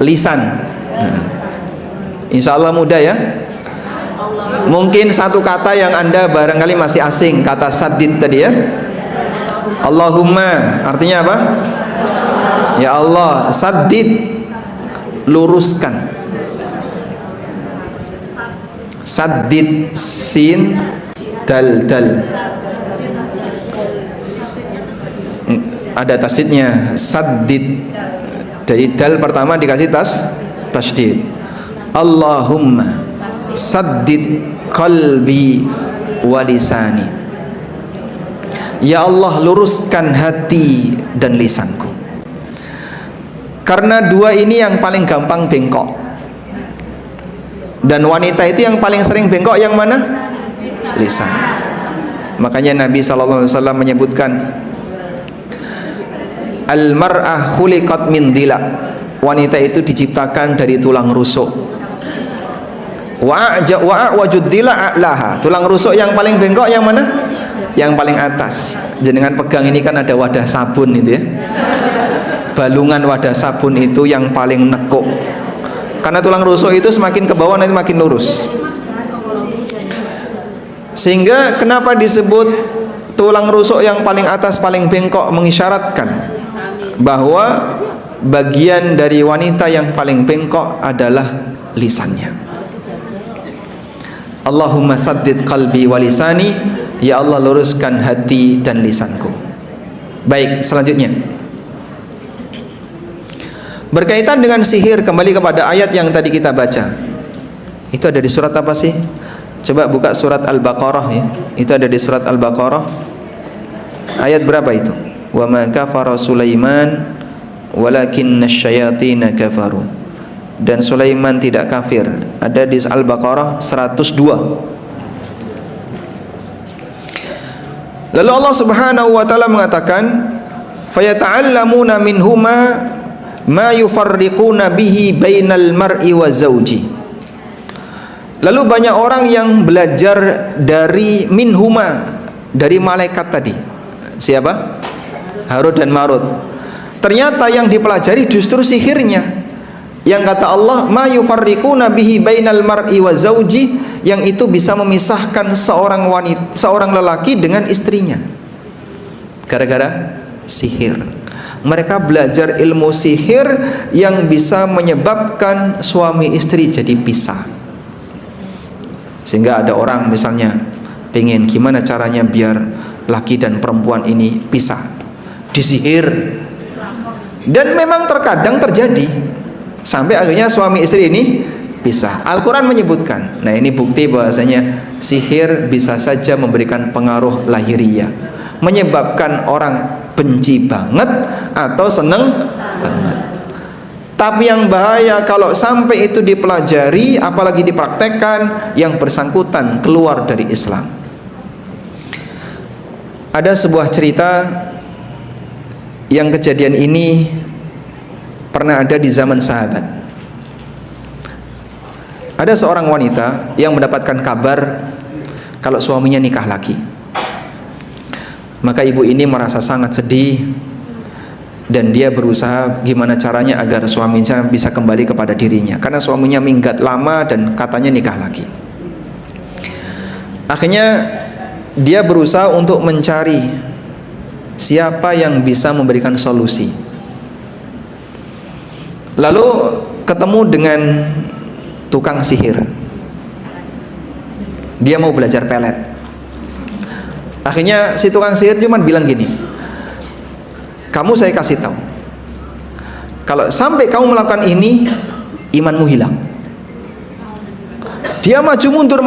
lisan. Insya Allah mudah ya. Mungkin satu kata yang Anda barangkali masih asing, kata saddid tadi ya. Allahumma artinya apa? Ya Allah, saddid, luruskan. Saddid sin dal. Ada tasdidnya, saddid. Dari dal pertama dikasih tasdid. Allahumma saddid qalbi wa lisani. Ya Allah, luruskan hati dan lisanku. Karena dua ini yang paling gampang bengkok. Dan wanita itu yang paling sering bengkok yang mana? Lisan. Makanya Nabi SAW menyebutkan al-mar'ah khuliqat min dila. Wanita itu diciptakan dari tulang rusuk. Wa'wajud dila a'laha. Tulang rusuk yang paling bengkok yang mana? Yang paling atas. Jenengan pegang ini kan ada wadah sabun itu ya. Balungan wadah sabun itu yang paling nekuk. Karena tulang rusuk itu semakin ke bawah nanti makin lurus. Sehingga kenapa disebut tulang rusuk yang paling atas paling bengkok, mengisyaratkan bahwa bagian dari wanita yang paling bengkok adalah lisannya. Allahumma saddid qalbi wa lisani. Ya Allah, luruskan hati dan lisanku. Baik, selanjutnya berkaitan dengan sihir, kembali kepada ayat yang tadi kita baca. Itu ada di surat apa sih? Coba buka surat Al-Baqarah ya. Itu ada di surat Al-Baqarah. Ayat berapa itu? Wa ma kafara Sulaiman walakinna syayatina kafaru. Dan Sulaiman tidak kafir. Ada di Al-Baqarah 102. Lalu Allah Subhanahu wa taala mengatakan, fayata'allamuna minhuma ma yufarriquna bihi bainal mar'i wa zauji. Lalu banyak orang yang belajar dari minhuma, dari malaikat tadi. Siapa? Harut dan Marut. Ternyata yang dipelajari justru sihirnya. Yang kata Allah, ma yufarriquna bihi bainal mar'i wa zauji, yang itu bisa memisahkan seorang wanita, seorang lelaki dengan istrinya. Gara-gara sihir. Mereka belajar ilmu sihir yang bisa menyebabkan suami istri jadi pisah. Sehingga ada orang misalnya pengen gimana caranya biar laki dan perempuan ini pisah, disihir. Dan memang terkadang terjadi sampai akhirnya suami istri ini pisah. Al-Quran menyebutkan, nah ini bukti bahwasanya sihir bisa saja memberikan pengaruh lahiriah, menyebabkan orang benci banget atau seneng banget. Tapi yang bahaya kalau sampai itu dipelajari, apalagi dipraktekkan, yang bersangkutan keluar dari Islam. Ada sebuah cerita yang kejadian ini pernah ada di zaman sahabat. Ada seorang wanita yang mendapatkan kabar kalau suaminya nikah lagi. Maka ibu ini merasa sangat sedih dan dia berusaha gimana caranya agar suaminya bisa kembali kepada dirinya, karena suaminya minggat lama dan katanya nikah lagi. Akhirnya dia berusaha untuk mencari siapa yang bisa memberikan solusi. Lalu ketemu dengan tukang sihir. Dia mau belajar pelet. Akhirnya si tukang sihir cuma bilang gini, kamu saya kasih tahu, kalau sampai kamu melakukan ini, imanmu hilang. Dia maju mundur,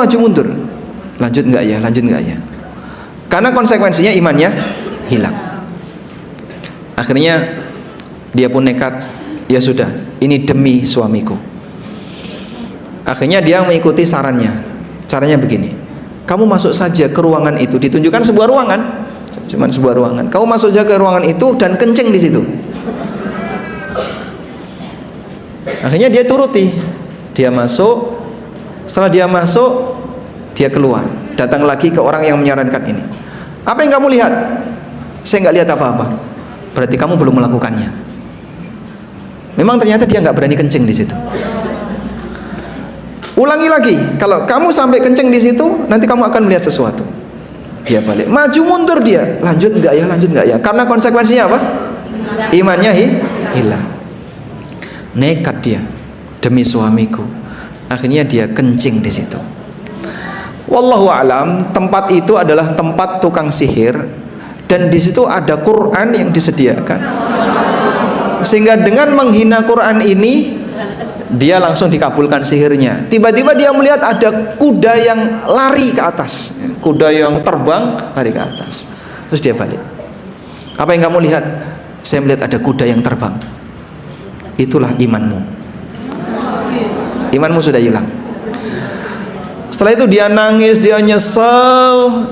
lanjut nggak ya, lanjut nggak ya, karena konsekuensinya imannya hilang. Akhirnya dia pun nekat, ya sudah, ini demi suamiku. Akhirnya dia mengikuti sarannya. Caranya begini, kamu masuk saja ke ruangan itu, ditunjukkan sebuah ruangan, cuman sebuah ruangan. Kamu masuk saja ke ruangan itu dan kencing di situ. Akhirnya dia turuti. Dia masuk. Setelah dia masuk, dia keluar. Datang lagi ke orang yang menyarankan ini. Apa yang kamu lihat? Saya nggak lihat apa-apa. Berarti kamu belum melakukannya. Memang ternyata dia nggak berani kencing di situ. Ulangi lagi. Kalau kamu sampai kencing di situ, nanti kamu akan melihat sesuatu. Dia balik, maju mundur dia, lanjut nggak ya, lanjut nggak ya, karena konsekuensinya apa? Imannya hilang. Nekat dia, demi suamiku. Akhirnya dia kencing di situ. Wallahu alam, tempat itu adalah tempat tukang sihir, dan di situ ada Quran yang disediakan. Sehingga dengan menghina Quran ini, dia langsung dikabulkan sihirnya. Tiba-tiba dia melihat ada kuda yang lari ke atas, kuda yang terbang lari ke atas. Terus dia balik. Apa yang kamu lihat? Saya melihat ada kuda yang terbang. Itulah imanmu. Imanmu sudah hilang. Setelah itu dia nangis, dia nyesal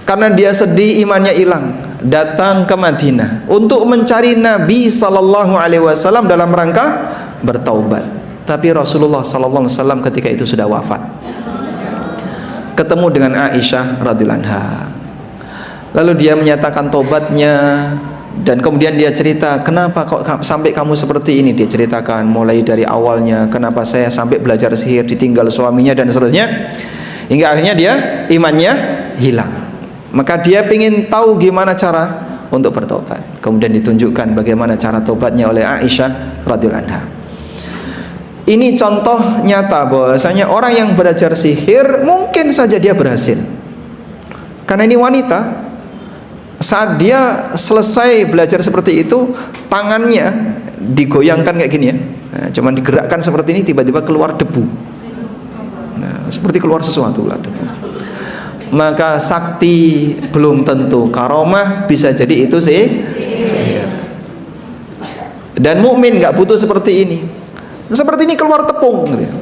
karena dia sedih, imannya hilang. Datang ke Madinah untuk mencari Nabi Sallallahu Alaihi Wasallam dalam rangka bertaubat. Tapi Rasulullah Sallallahu Alaihi Wasallam ketika itu sudah wafat. Ketemu dengan Aisyah radhiyallahu anha. Lalu dia menyatakan tobatnya, dan kemudian dia cerita, kenapa kok sampai kamu seperti ini. Dia ceritakan mulai dari awalnya, kenapa saya sampai belajar sihir, ditinggal suaminya dan seterusnya, hingga akhirnya dia imannya hilang. Maka dia ingin tahu gimana cara untuk bertobat. Kemudian ditunjukkan bagaimana cara tobatnya oleh Aisyah radhiyallahu anha. Ini contoh nyata bahwasanya orang yang belajar sihir mungkin saja dia berhasil. Karena ini wanita, saat dia selesai belajar seperti itu, tangannya digoyangkan kayak gini ya. Nah, cuman digerakkan seperti ini, tiba-tiba keluar debu. Nah, seperti keluar sesuatu, keluar debu. Maka sakti belum tentu karomah, bisa jadi itu sihir. Dan mukmin nggak butuh seperti ini. Seperti ini keluar tepung gitu.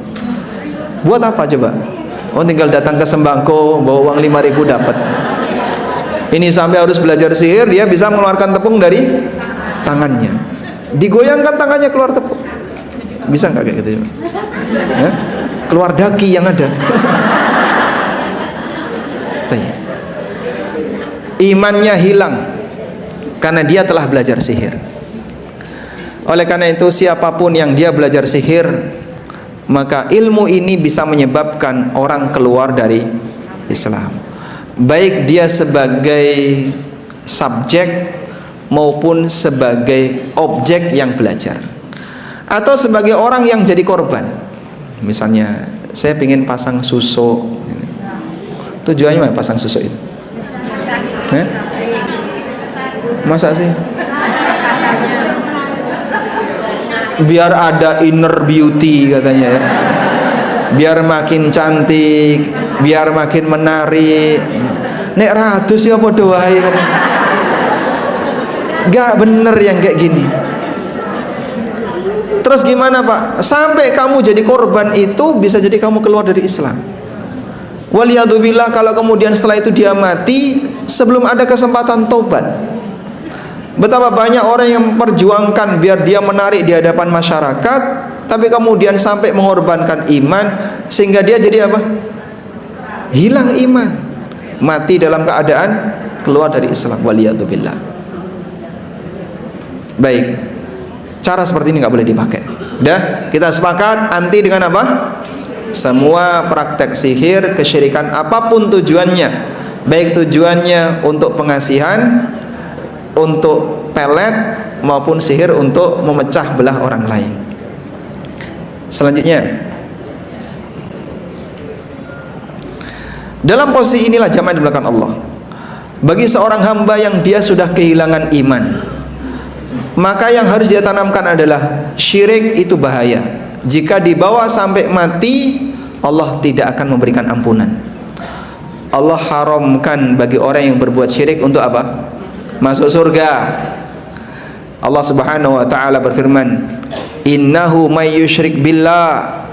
Buat apa coba? Oh, tinggal datang ke sembako bawa uang 5.000 dapat. Ini sampai harus belajar sihir, dia bisa mengeluarkan tepung dari tangannya. Digoyangkan tangannya keluar tepung. Bisa nggak kayak gitu? Ya? Keluar daki yang ada. Imannya hilang karena dia telah belajar sihir. Oleh karena itu, siapapun yang dia belajar sihir, maka ilmu ini bisa menyebabkan orang keluar dari Islam, baik dia sebagai subjek maupun sebagai objek yang belajar, atau sebagai orang yang jadi korban. Misalnya, saya ingin pasang susuk. Tujuannya apa pasang susuk itu? Masa sih? Biar ada inner beauty katanya ya, biar makin cantik, biar makin menarik. Nek ratus ya padha wae. Gak bener yang kayak gini. Terus gimana Pak? Sampai kamu jadi korban itu, bisa jadi kamu keluar dari Islam. Waliyadzubillah, kalau kemudian setelah itu dia mati sebelum ada kesempatan tobat. Betapa banyak orang yang memperjuangkan biar dia menarik di hadapan masyarakat, tapi kemudian sampai mengorbankan iman, sehingga dia jadi apa? Hilang iman, mati dalam keadaan keluar dari Islam. Waliyadzubillah. Baik, cara seperti ini nggak boleh dipakai. Udah, kita sepakat anti dengan apa? Semua praktek sihir, kesyirikan, apapun tujuannya, baik tujuannya untuk pengasihan, untuk pelet, maupun sihir untuk memecah belah orang lain. Selanjutnya, dalam posisi inilah jamaah di belakang Allah, bagi seorang hamba yang dia sudah kehilangan iman, maka yang harus dia tanamkan adalah syirik itu bahaya. Jika dibawa sampai mati, Allah tidak akan memberikan ampunan. Allah haramkan bagi orang yang berbuat syirik untuk apa? Masuk surga. Allah Subhanahu wa taala berfirman, "Innahu may yusyrik billah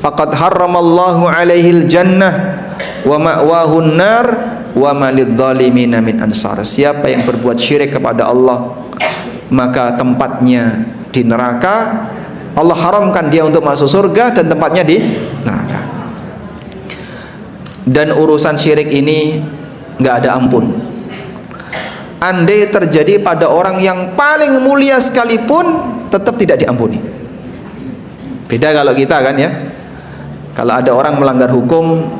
faqad harramallahu alaihil jannah wa ma'wahun nar wa ma lidzalimina min ansar." Siapa yang berbuat syirik kepada Allah, maka tempatnya di neraka. Allah haramkan dia untuk masuk surga dan tempatnya di neraka. Dan urusan syirik ini nggak ada ampun. Andai terjadi pada orang yang paling mulia sekalipun, tetap tidak diampuni. Beda kalau kita kan ya. Kalau ada orang melanggar hukum,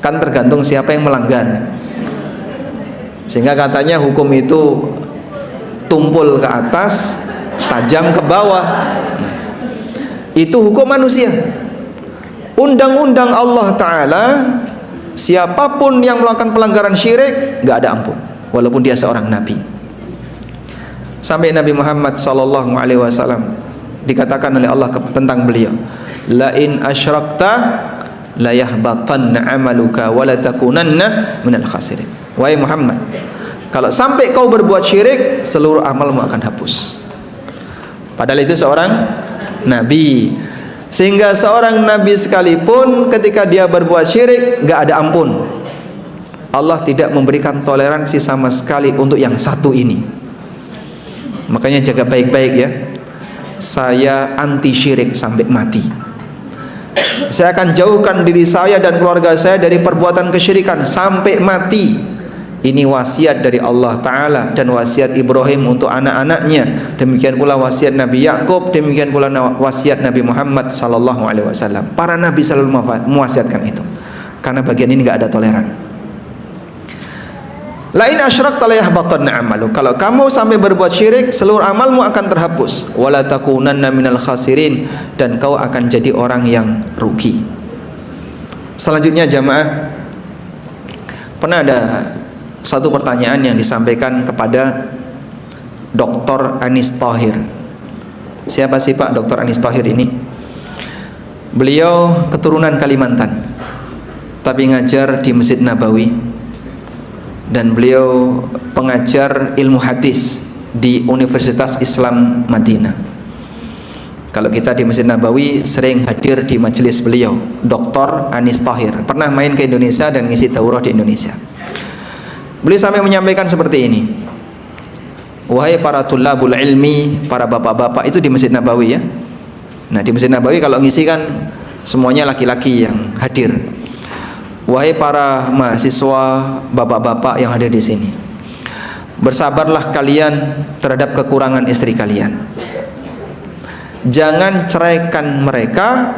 kan tergantung siapa yang melanggar. Sehingga katanya hukum itu tumpul ke atas, tajam ke bawah. Itu hukum manusia. Undang-undang Allah Ta'ala, siapapun yang melakukan pelanggaran syirik, gak ada ampun, walaupun dia seorang nabi. Sampai Nabi Muhammad SAW dikatakan oleh Allah tentang beliau, la in asyrakta la yahbatanna amaluka wa la takunanna minal khasirin. Wahai Muhammad, kalau sampai kau berbuat syirik, seluruh amalmu akan hapus. Padahal itu seorang nabi. Sehingga seorang nabi sekalipun ketika dia berbuat syirik, gak ada ampun. Allah tidak memberikan toleransi sama sekali untuk yang satu ini. Makanya jaga baik-baik ya. Saya anti syirik sampai mati. Saya akan jauhkan diri saya dan keluarga saya dari perbuatan kesyirikan sampai mati. Ini wasiat dari Allah Ta'ala dan wasiat Ibrahim untuk anak-anaknya. Demikian pula wasiat Nabi Yakub, demikian pula wasiat Nabi Muhammad SAW. Para nabi selalu mewasiatkan itu, karena bagian ini gak ada toleran. Lain asyrak talayahbatanna amalu. Kalau kamu sampai berbuat syirik, seluruh amalmu akan terhapus. Wala takunanna minal khasirin, dan kau akan jadi orang yang rugi. Selanjutnya jamaah, pernah ada satu pertanyaan yang disampaikan kepada Dr. Anis Thohir. Siapa sih Pak Dr. Anis Thohir ini? Beliau keturunan Kalimantan, tapi ngajar di Masjid Nabawi, dan beliau pengajar ilmu hadis di Universitas Islam Madinah. Kalau kita di Masjid Nabawi sering hadir di majelis beliau, Dr. Anis Thohir. Pernah main ke Indonesia dan ngisi daurah di Indonesia. Beliau sampai menyampaikan seperti ini. Wahai para tulabul ilmi, para bapak-bapak itu di Masjid Nabawi ya. Nah, di Masjid Nabawi kalau ngisi kan semuanya laki-laki yang hadir. Wahai para mahasiswa, bapak-bapak yang hadir di sini, bersabarlah kalian terhadap kekurangan istri kalian. Jangan ceraikan mereka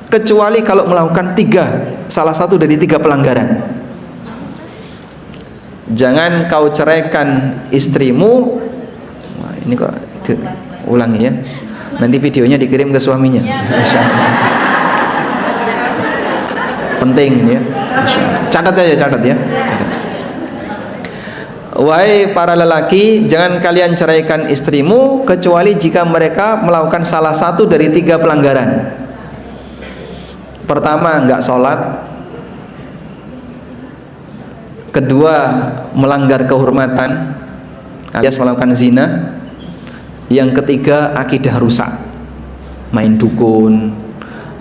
kecuali kalau melakukan salah satu dari 3 pelanggaran. Jangan kau ceraikan istrimu. Wah, ini kok ulangi ya. Nanti videonya dikirim ke suaminya. Penting ini ya. Catat ya. Catat. Wahai para lelaki, jangan kalian ceraikan istrimu kecuali jika mereka melakukan salah satu dari 3 pelanggaran. Pertama, enggak sholat. Kedua, melanggar kehormatan alias melakukan zina. Yang ketiga, akidah rusak, main dukun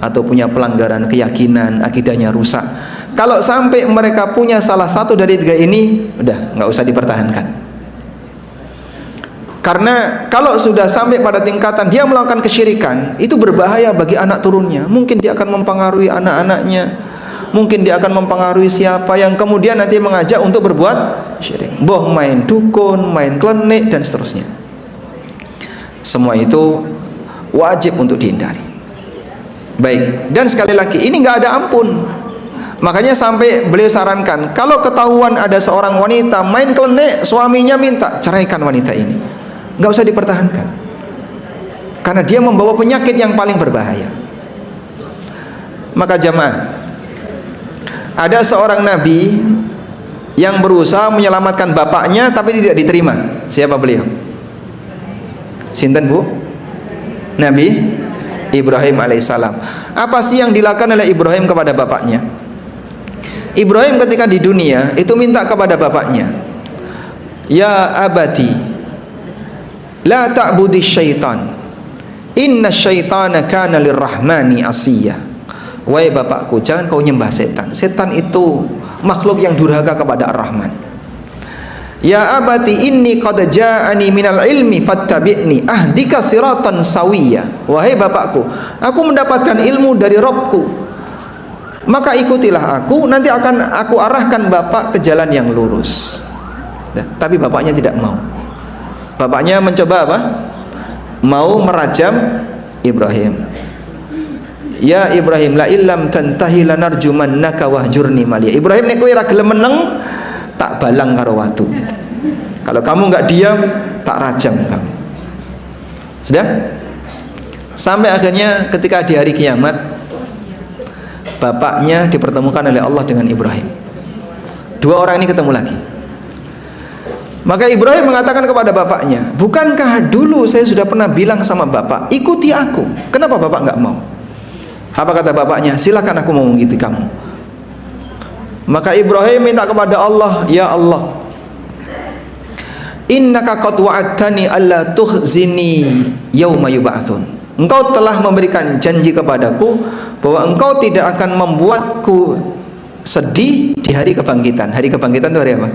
atau punya pelanggaran keyakinan, akidahnya rusak. Kalau sampai mereka punya salah satu dari 3 ini, udah nggak usah dipertahankan. Karena kalau sudah sampai pada tingkatan dia melakukan kesyirikan, itu berbahaya bagi anak turunnya. Mungkin dia akan mempengaruhi anak-anaknya, mungkin dia akan mempengaruhi siapa yang kemudian nanti mengajak untuk berbuat syirik. Boh main dukun, main klenik dan seterusnya. Semua itu wajib untuk dihindari. Baik, dan sekali lagi ini nggak ada ampun. Makanya sampai beliau sarankan, kalau ketahuan ada seorang wanita main klenik, suaminya minta ceraikan wanita ini, nggak usah dipertahankan, karena dia membawa penyakit yang paling berbahaya. Maka jamaah, ada seorang nabi yang berusaha menyelamatkan bapaknya tapi tidak diterima. Siapa beliau? Sinten bu? Nabi Ibrahim alaihissalam. Apa sih yang dilakukan oleh Ibrahim kepada bapaknya? Ibrahim ketika di dunia itu minta kepada bapaknya, ya abati la ta'budi syaitan, inna syaitana kana lirrahmani asiyya. Wahai bapakku, jangan kau nyembah setan. Setan itu makhluk yang durhaka kepada Ar-Rahman. Ya abati inni qad ja'ani minal ilmi fattabi'ni ahdika siratan sawiyya. Wahai bapakku, aku mendapatkan ilmu dari Rabbku, maka ikutilah aku, nanti akan aku arahkan bapak ke jalan yang lurus. Tapi bapaknya tidak mau. Bapaknya mencoba apa? Mau merajam Ibrahim. Ya Ibrahim, la illam tantahi lanarjumannaka wahjurni maliya. Ibrahim nek kowe ra gelem meneng, tak balang karo watu. Kalau kamu nggak diam, tak rajam kamu. Sudah? Sampai akhirnya ketika di hari kiamat, bapaknya dipertemukan oleh Allah dengan Ibrahim. 2 orang ini ketemu lagi. Maka Ibrahim mengatakan kepada bapaknya, bukankah dulu saya sudah pernah bilang sama bapak, ikuti aku, kenapa bapak nggak mau? Apa kata bapaknya? Silakan aku mau mengikuti kamu. Maka Ibrahim minta kepada Allah, ya Allah, innaka qad wa'adtani alla tukhzini yauma yub'atsun. Engkau telah memberikan janji kepadaku bahwa engkau tidak akan membuatku sedih di hari kebangkitan. Hari kebangkitan itu hari apa?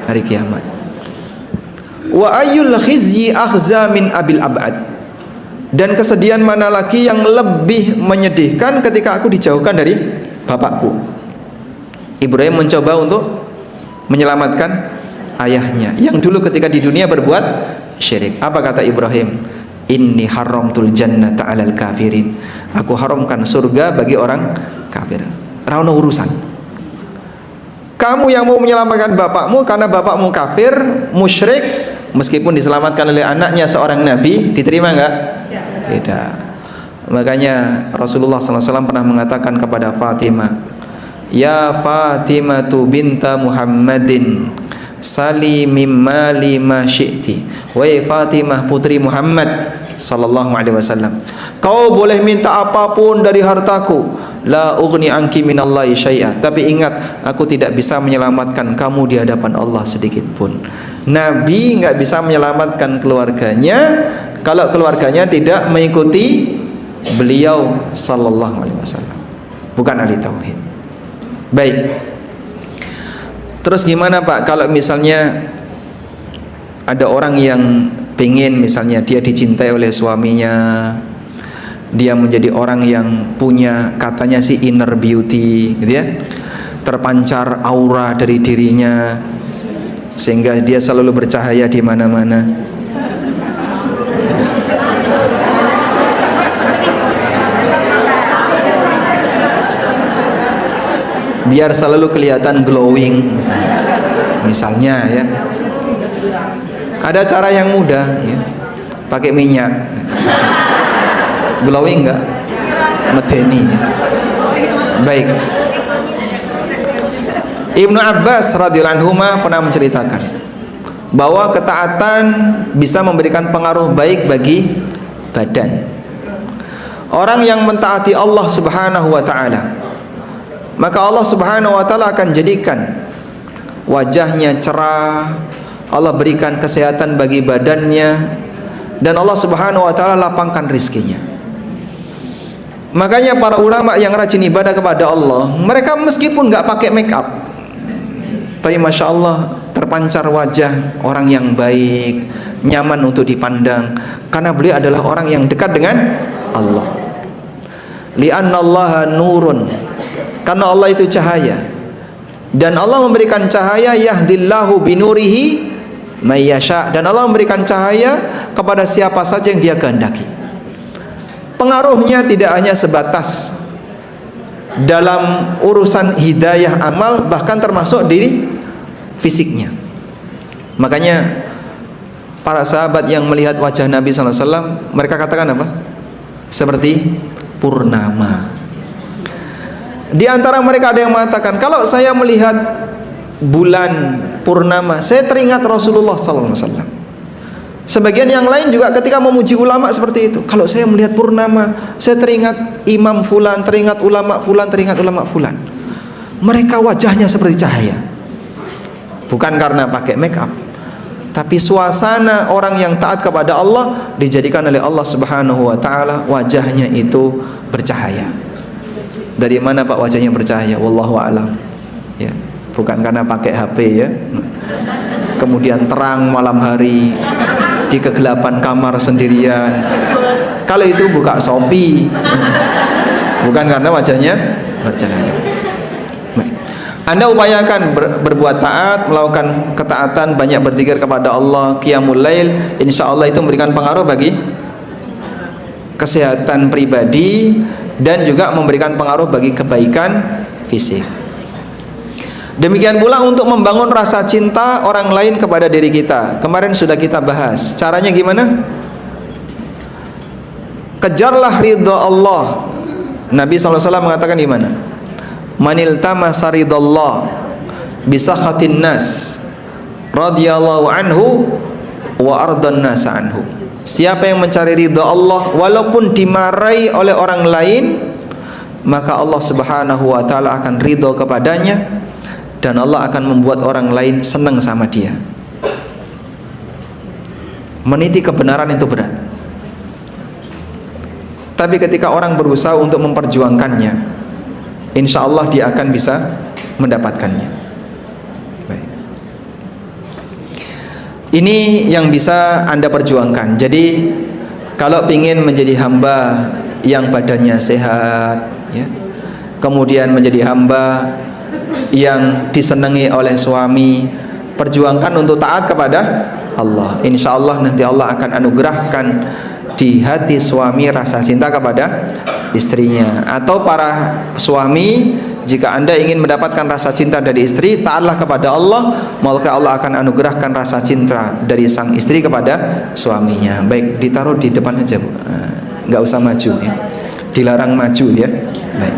Hari kiamat. Wa ayyul khizyi akhza min abil ab'ad. Dan kesedihan mana lagi yang lebih menyedihkan ketika aku dijauhkan dari bapakku. Ibrahim mencoba untuk menyelamatkan ayahnya yang dulu ketika di dunia berbuat syirik. Apa kata Ibrahim? Inni haramtul jannata 'alal kafirin. Aku haramkan surga bagi orang kafir. Ra ono urusan. Kamu yang mau menyelamatkan bapakmu karena bapakmu kafir, musyrik, meskipun diselamatkan oleh anaknya seorang nabi, diterima enggak? Tidak. Makanya Rasulullah SAW pernah mengatakan kepada Fatimah, ya Fatimatu binta Muhammadin, sali mimma lima syi'ti. Wahai Fatimah putri Muhammad sallallahu alaihi wasallam, kau boleh minta apapun dari hartaku, la ughni anki minallahi syai'a. Tapi ingat, aku tidak bisa menyelamatkan kamu di hadapan Allah sedikit pun. Nabi enggak bisa menyelamatkan keluarganya kalau keluarganya tidak mengikuti beliau sallallahu alaihi wasallam. Bukan ahli tauhid. Baik. Terus gimana Pak kalau misalnya ada orang yang pengen misalnya dia dicintai oleh suaminya, dia menjadi orang yang punya katanya sih inner beauty gitu ya, terpancar aura dari dirinya sehingga dia selalu bercahaya di mana-mana. Biar selalu kelihatan glowing misalnya ya. Ada cara yang mudah ya. Pakai minyak. Glowing enggak? Medeni ya. Baik. Ibnu Abbas radhiyallahu anhu pernah menceritakan bahwa ketaatan bisa memberikan pengaruh baik bagi badan. Orang yang mentaati Allah Subhanahu wa taala, maka Allah Subhanahu wa taala akan jadikan wajahnya cerah, Allah berikan kesehatan bagi badannya, dan Allah Subhanahu wa taala lapangkan rizkinya. Makanya para ulama yang rajin ibadah kepada Allah, mereka meskipun nggak pakai make up, tapi masya Allah terpancar wajah orang yang baik, nyaman untuk dipandang, karena beliau adalah orang yang dekat dengan Allah. Li'anna Allaha nurun, karena Allah itu cahaya, dan Allah memberikan cahaya yahdillahu binurihi mayyasha, dan Allah memberikan cahaya kepada siapa saja yang dia kehendaki. Pengaruhnya tidak hanya sebatas dalam urusan hidayah amal, bahkan termasuk diri fisiknya. Makanya para sahabat yang melihat wajah Nabi SAW, mereka katakan apa? Seperti purnama. Di antara mereka ada yang mengatakan, kalau saya melihat bulan purnama, saya teringat Rasulullah SAW. Sebagian yang lain juga ketika memuji ulama seperti itu, kalau saya melihat purnama, saya teringat Imam Fulan, teringat ulama Fulan, teringat ulama Fulan. Mereka wajahnya seperti cahaya, bukan karena pakai make up, tapi suasana orang yang taat kepada Allah dijadikan oleh Allah Subhanahu wa taala wajahnya itu bercahaya. Dari mana Pak wajahnya bercahaya? Wallahu a'lam. Ya, bukan karena pakai HP ya. Kemudian terang malam hari di kegelapan kamar sendirian. Kalau itu buka Shopee. Bukan karena wajahnya bercahaya. Baik. Anda upayakan berbuat taat, melakukan ketaatan, banyak berzikir kepada Allah, qiyamul lail, insyaallah itu memberikan pengaruh bagi kesehatan pribadi dan juga memberikan pengaruh bagi kebaikan fisik. Demikian pula untuk membangun rasa cinta orang lain kepada diri kita. Kemarin sudah kita bahas. Caranya gimana? Kejarlah ridha Allah. Nabi SAW mengatakan gimana? Manil tamasa ridallah bisakhatin nas radhiyallahu anhu wa ardan nas anhu. Siapa yang mencari ridha Allah walaupun dimarahi oleh orang lain, maka Allah Subhanahu wa taala akan ridha kepadanya, dan Allah akan membuat orang lain senang sama dia. Meniti kebenaran itu berat, tapi ketika orang berusaha untuk memperjuangkannya, insya Allah dia akan bisa mendapatkannya. Baik. Ini yang bisa Anda perjuangkan. Jadi kalau ingin menjadi hamba yang badannya sehat ya, kemudian menjadi hamba yang disenangi oleh suami, perjuangkan untuk taat kepada Allah. Insya Allah nanti Allah akan anugerahkan di hati suami rasa cinta kepada istrinya. Atau para suami, jika Anda ingin mendapatkan rasa cinta dari istri, taatlah kepada Allah, maka Allah akan anugerahkan rasa cinta dari sang istri kepada suaminya. Baik, ditaruh di depan aja Bu. Nggak usah maju ya, dilarang maju ya. Baik.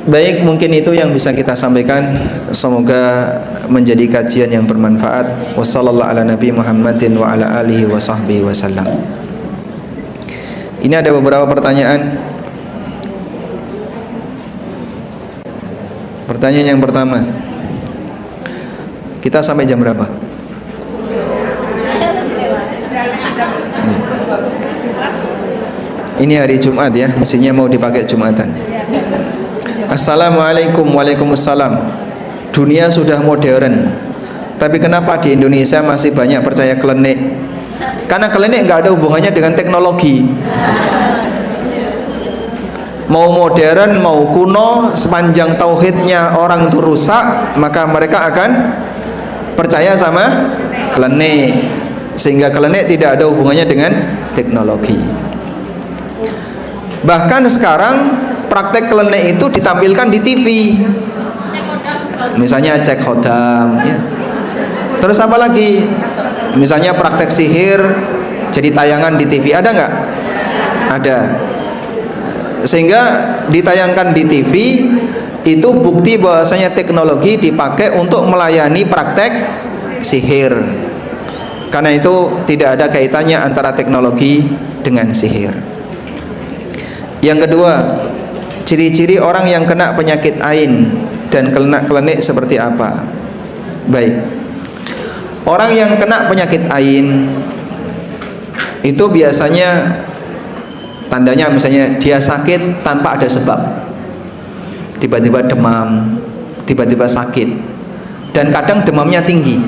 Baik, mungkin itu yang bisa kita sampaikan. Semoga menjadi kajian yang bermanfaat. Wassallallahu ala nabi Muhammadin wa ala alihi wa sahbihi wasallam. Ini ada beberapa pertanyaan. Pertanyaan yang pertama, kita sampai jam berapa? Ini hari Jumat ya, mestinya mau dipakai Jumatan. Assalamualaikum. Waalaikumsalam. Dunia sudah modern, tapi kenapa di Indonesia masih banyak percaya klenik? Karena klenik nggak ada hubungannya dengan teknologi. Mau modern mau kuno, sepanjang tauhidnya orang itu rusak, maka mereka akan percaya sama klenik, sehingga klenik tidak ada hubungannya dengan teknologi. Bahkan sekarang praktek klenik itu ditampilkan di TV, misalnya cek khodam ya. Terus apa lagi, misalnya praktek sihir jadi tayangan di TV, ada nggak? Ada. Sehingga ditayangkan di TV itu bukti bahwasanya teknologi dipakai untuk melayani praktek sihir. Karena itu tidak ada kaitannya antara teknologi dengan sihir. Yang kedua, ciri-ciri orang yang kena penyakit ain dan kena klenik seperti apa? Baik. Orang yang kena penyakit ain itu biasanya tandanya misalnya dia sakit tanpa ada sebab, tiba-tiba demam, tiba-tiba sakit, dan kadang demamnya tinggi.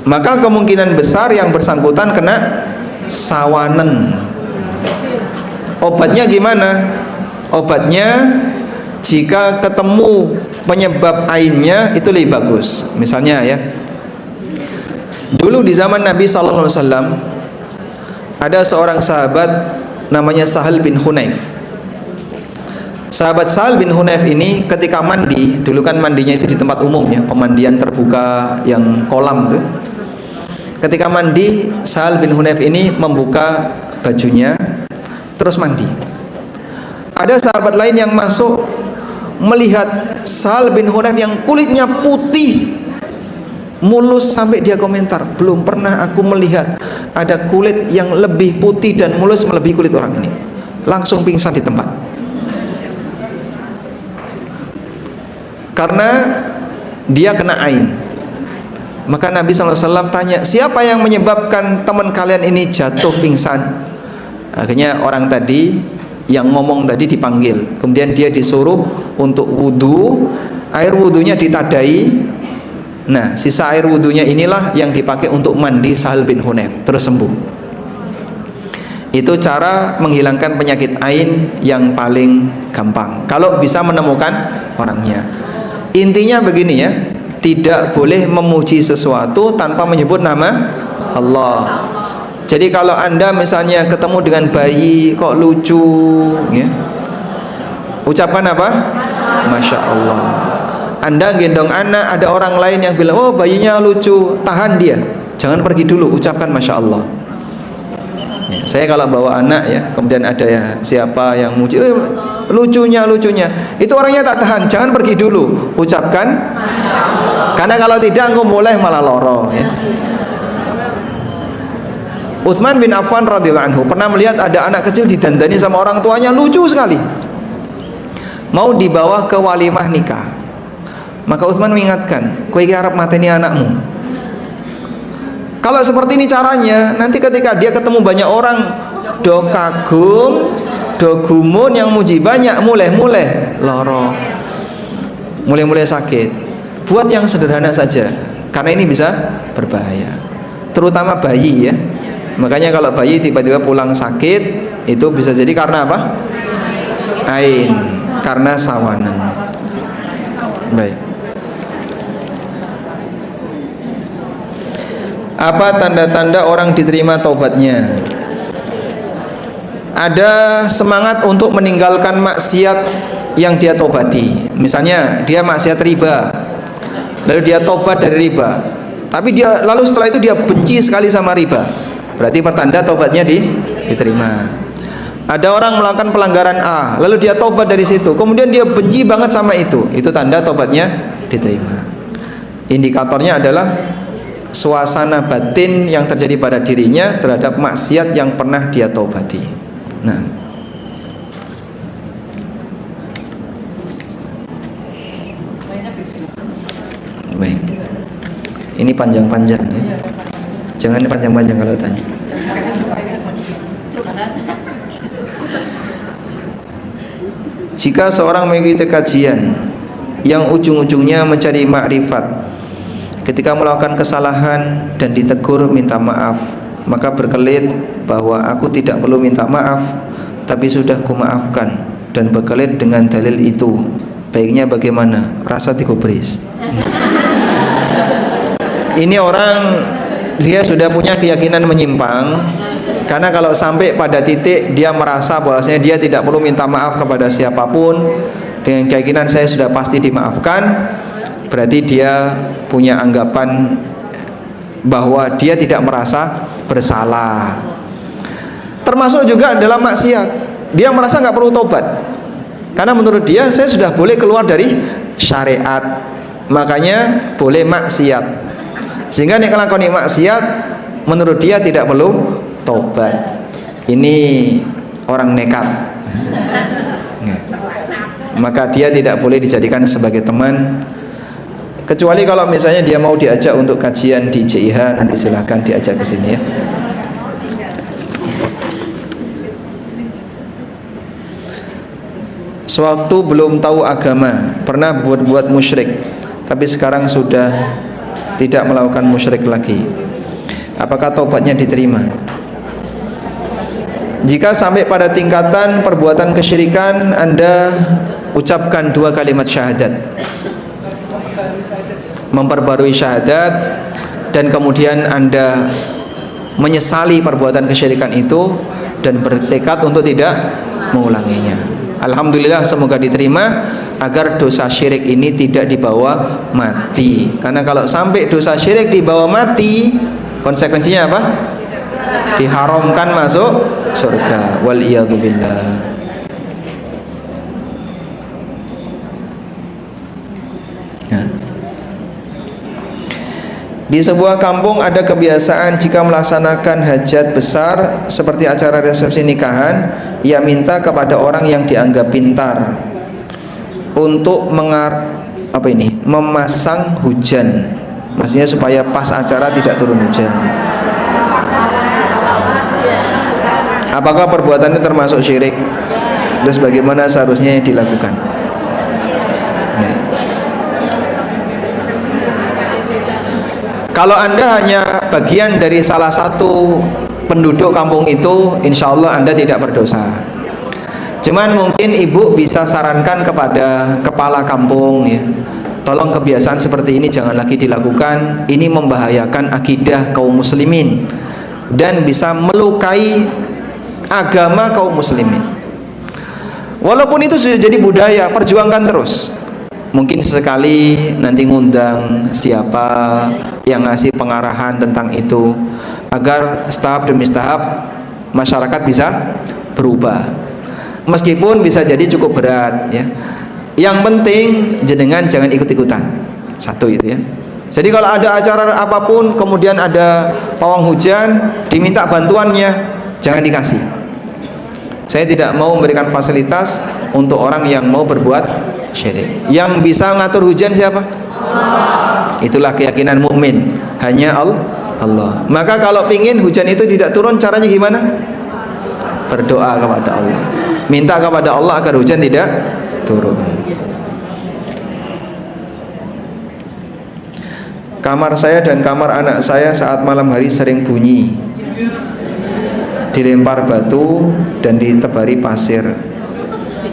Maka kemungkinan besar yang bersangkutan kena sawanen. Obatnya gimana? Obatnya jika ketemu penyebab ainnya itu lebih bagus. Misalnya ya, dulu di zaman Nabi Sallallahu Alaihi Wasallam ada seorang sahabat namanya Sahal bin Hunayf. Sahabat Sahal bin Hunayf ini ketika mandi, dulu kan mandinya itu di tempat umum ya, pemandian terbuka yang kolam tuh. Ketika mandi, Sahal bin Hunayf ini membuka bajunya terus mandi. Ada sahabat lain yang masuk melihat Sahal bin Hunayf yang kulitnya putih mulus, sampai dia komentar, belum pernah aku melihat ada kulit yang lebih putih dan mulus melebihi kulit orang ini. Langsung pingsan di tempat. Karena dia kena ain. Maka Nabi SAW tanya, siapa yang menyebabkan teman kalian ini jatuh pingsan? Akhirnya orang tadi yang ngomong tadi dipanggil. Kemudian dia disuruh untuk wudhu. Air wudhunya ditadai. Nah, sisa air wudhunya inilah yang dipakai untuk mandi Sahal bin Hunayf, terus sembuh. Itu cara menghilangkan penyakit ain yang paling gampang, kalau bisa menemukan orangnya. Intinya begini ya, tidak boleh memuji sesuatu tanpa menyebut nama Allah. Jadi kalau Anda misalnya ketemu dengan bayi kok lucu ya, ucapkan apa? Masya Allah. Anda gendong anak, ada orang lain yang bilang, oh bayinya lucu, tahan dia, jangan pergi dulu, ucapkan Masya Allah ya. Saya kalau bawa anak ya, kemudian ada ya siapa yang muji, lucunya, itu orangnya tak tahan, jangan pergi dulu, ucapkan, karena kalau tidak engkau mulai malah loro ya. Utsman bin Affan radhiyallahu anhu pernah melihat ada anak kecil didandani sama orang tuanya, lucu sekali, mau dibawa ke walimah nikah. Maka Utsman mengingatkan, kowe iki arep mateni anakmu. Kalau seperti ini caranya, nanti ketika dia ketemu banyak orang do kagum, do gumun yang muji banyak, mulai loro, mulai sakit. Buat yang sederhana saja, karena ini bisa berbahaya, terutama bayi ya. Makanya kalau bayi tiba-tiba pulang sakit, itu bisa jadi karena apa? Ain, karena sawanan. Baik. Apa tanda-tanda orang diterima taubatnya? Ada semangat untuk meninggalkan maksiat yang dia taubati. Misalnya dia maksiat riba, lalu dia taubat dari riba, tapi dia lalu setelah itu dia benci sekali sama riba, berarti pertanda taubatnya diterima. Ada orang melakukan pelanggaran A, lalu dia taubat dari situ, kemudian dia benci banget sama itu tanda taubatnya diterima. Indikatornya adalah suasana batin yang terjadi pada dirinya terhadap maksiat yang pernah dia taubati. Nah, baik. Ini panjang-panjang ya. Jangan panjang-panjang kalau tanya. jika seorang mengikuti kajian yang ujung-ujungnya mencari makrifat, ketika melakukan kesalahan dan ditegur minta maaf, maka berkelit bahwa aku tidak perlu minta maaf, tapi sudah kumaafkan, dan berkelit dengan dalil itu, baiknya bagaimana? Rasa digubris. Ini orang dia sudah punya keyakinan menyimpang, karena kalau sampai pada titik dia merasa bahwasanya dia tidak perlu minta maaf kepada siapapun, dengan keyakinan saya sudah pasti dimaafkan, berarti dia punya anggapan bahwa dia tidak merasa bersalah. Termasuk juga dalam maksiat, dia merasa nggak perlu tobat, karena menurut dia saya sudah boleh keluar dari syariat, makanya boleh maksiat. Sehingga nek nglakoni maksiat menurut dia tidak perlu tobat. Ini orang nekat. Maka dia tidak boleh dijadikan sebagai teman, kecuali kalau misalnya dia mau diajak untuk kajian di JIH, nanti silahkan diajak ke sini ya. Sewaktu belum tahu agama pernah buat musyrik, tapi sekarang sudah tidak melakukan musyrik lagi, apakah tobatnya diterima? Jika sampai pada tingkatan perbuatan kesyirikan, Anda ucapkan 2 kalimat syahadat, memperbarui syahadat, dan kemudian Anda menyesali perbuatan kesyirikan itu dan bertekad untuk tidak mengulanginya. Alhamdulillah, semoga diterima agar dosa syirik ini tidak dibawa mati. Karena kalau sampai dosa syirik dibawa mati, konsekuensinya apa? Diharamkan masuk surga. Waliyadzubillah. Ya. Di sebuah kampung ada kebiasaan jika melaksanakan hajat besar seperti acara resepsi nikahan, ia minta kepada orang yang dianggap pintar untuk memasang hujan, maksudnya supaya pas acara tidak turun hujan. Apakah perbuatan ini termasuk syirik? Terus bagaimana seharusnya dilakukan? Nah. Kalau Anda hanya bagian dari salah satu penduduk kampung itu, insya Allah Anda tidak berdosa. Cuman mungkin ibu bisa sarankan kepada kepala kampung ya, tolong kebiasaan seperti ini jangan lagi dilakukan. Ini membahayakan akidah kaum muslimin dan bisa melukai agama kaum muslimin. Walaupun itu sudah jadi budaya, perjuangkan terus. Mungkin sesekali nanti ngundang siapa yang ngasih pengarahan tentang itu, agar tahap demi tahap masyarakat bisa berubah. Meskipun bisa jadi cukup berat ya. Yang penting jenengan jangan ikut-ikutan. Satu itu ya. Jadi kalau ada acara apapun kemudian ada pawang hujan diminta bantuannya, jangan dikasih. Saya tidak mau memberikan fasilitas untuk orang yang mau berbuat syirik. Yang bisa ngatur hujan siapa? Allah. Itulah keyakinan mukmin, hanya Allah. Maka kalau pingin hujan itu tidak turun, caranya gimana? Berdoa kepada Allah, minta kepada Allah agar hujan tidak turun. Kamar saya dan kamar anak saya saat malam hari sering bunyi, dilempar batu dan ditebari pasir.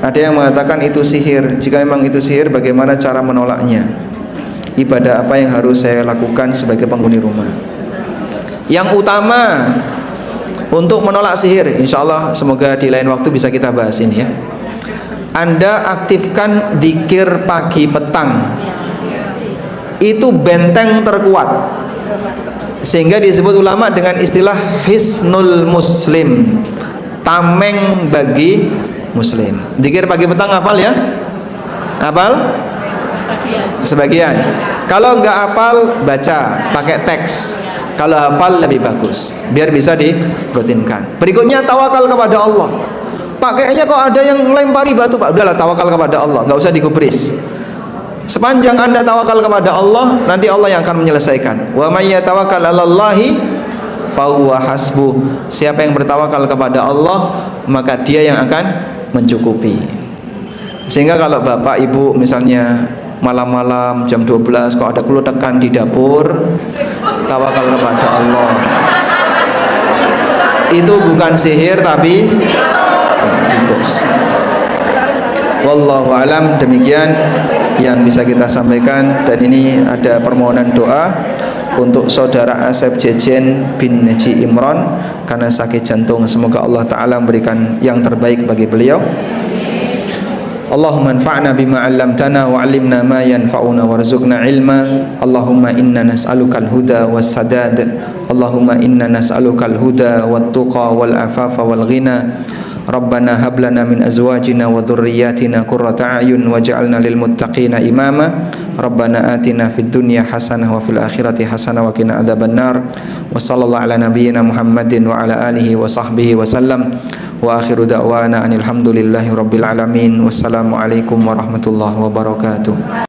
Ada yang mengatakan itu sihir. Jika memang itu sihir, bagaimana cara menolaknya? Ibadah apa yang harus saya lakukan sebagai penghuni rumah? Yang utama untuk menolak sihir, insya Allah semoga di lain waktu bisa kita bahas ini ya. Anda aktifkan dzikir pagi petang, itu benteng terkuat, sehingga disebut ulama dengan istilah hisnul muslim, tameng bagi muslim. Dzikir pagi petang hafal ya? Hafal? Sebagian. Kalau enggak hafal, baca pakai teks. Kalau hafal lebih bagus, biar bisa dirutinkan. Berikutnya tawakal kepada Allah. Pak, kayaknya kok ada yang melempari batu, Pak. Udahlah, tawakal kepada Allah, nggak usah digubris. Sepanjang Anda tawakal kepada Allah, nanti Allah yang akan menyelesaikan. Wa may yatawakkal 'alallahi fahuwa hasbuh. Siapa yang bertawakal kepada Allah, maka dia yang akan mencukupi. Sehingga kalau bapak ibu misalnya malam-malam jam 12 kok ada keludakan di dapur, tawakal kepada Allah. Itu bukan sihir tapi tikus. Wallahu alam, demikian yang bisa kita sampaikan. Dan ini ada permohonan doa untuk saudara Asep Jejen bin Haji Imron karena sakit jantung. Semoga Allah Ta'ala memberikan yang terbaik bagi beliau. Allahumma anfa'na bima 'allamtana wa 'allimna ma yanfa'una warzuqna ilma. Allahumma inna nas'alukal huda was sadad. Allahumma inna nas'alukal huda wat tuqa wal afafa wal ghina. Rabbana hab lana min azwajina wa dhurriyyatina qurrata a'yun waj'alna lil muttaqina imama. Rabbana atina fid dunya hasanah wa fil akhirati hasanah wa qina adzabannar. Wa sallallahu ala nabiyyina Muhammadin wa ala alihi wa sahbihi wa sallam. Wa akhiru da'wana anil hamdulillahi rabbil alamin. Wassalamu alaikum warahmatullahi wabarakatuh.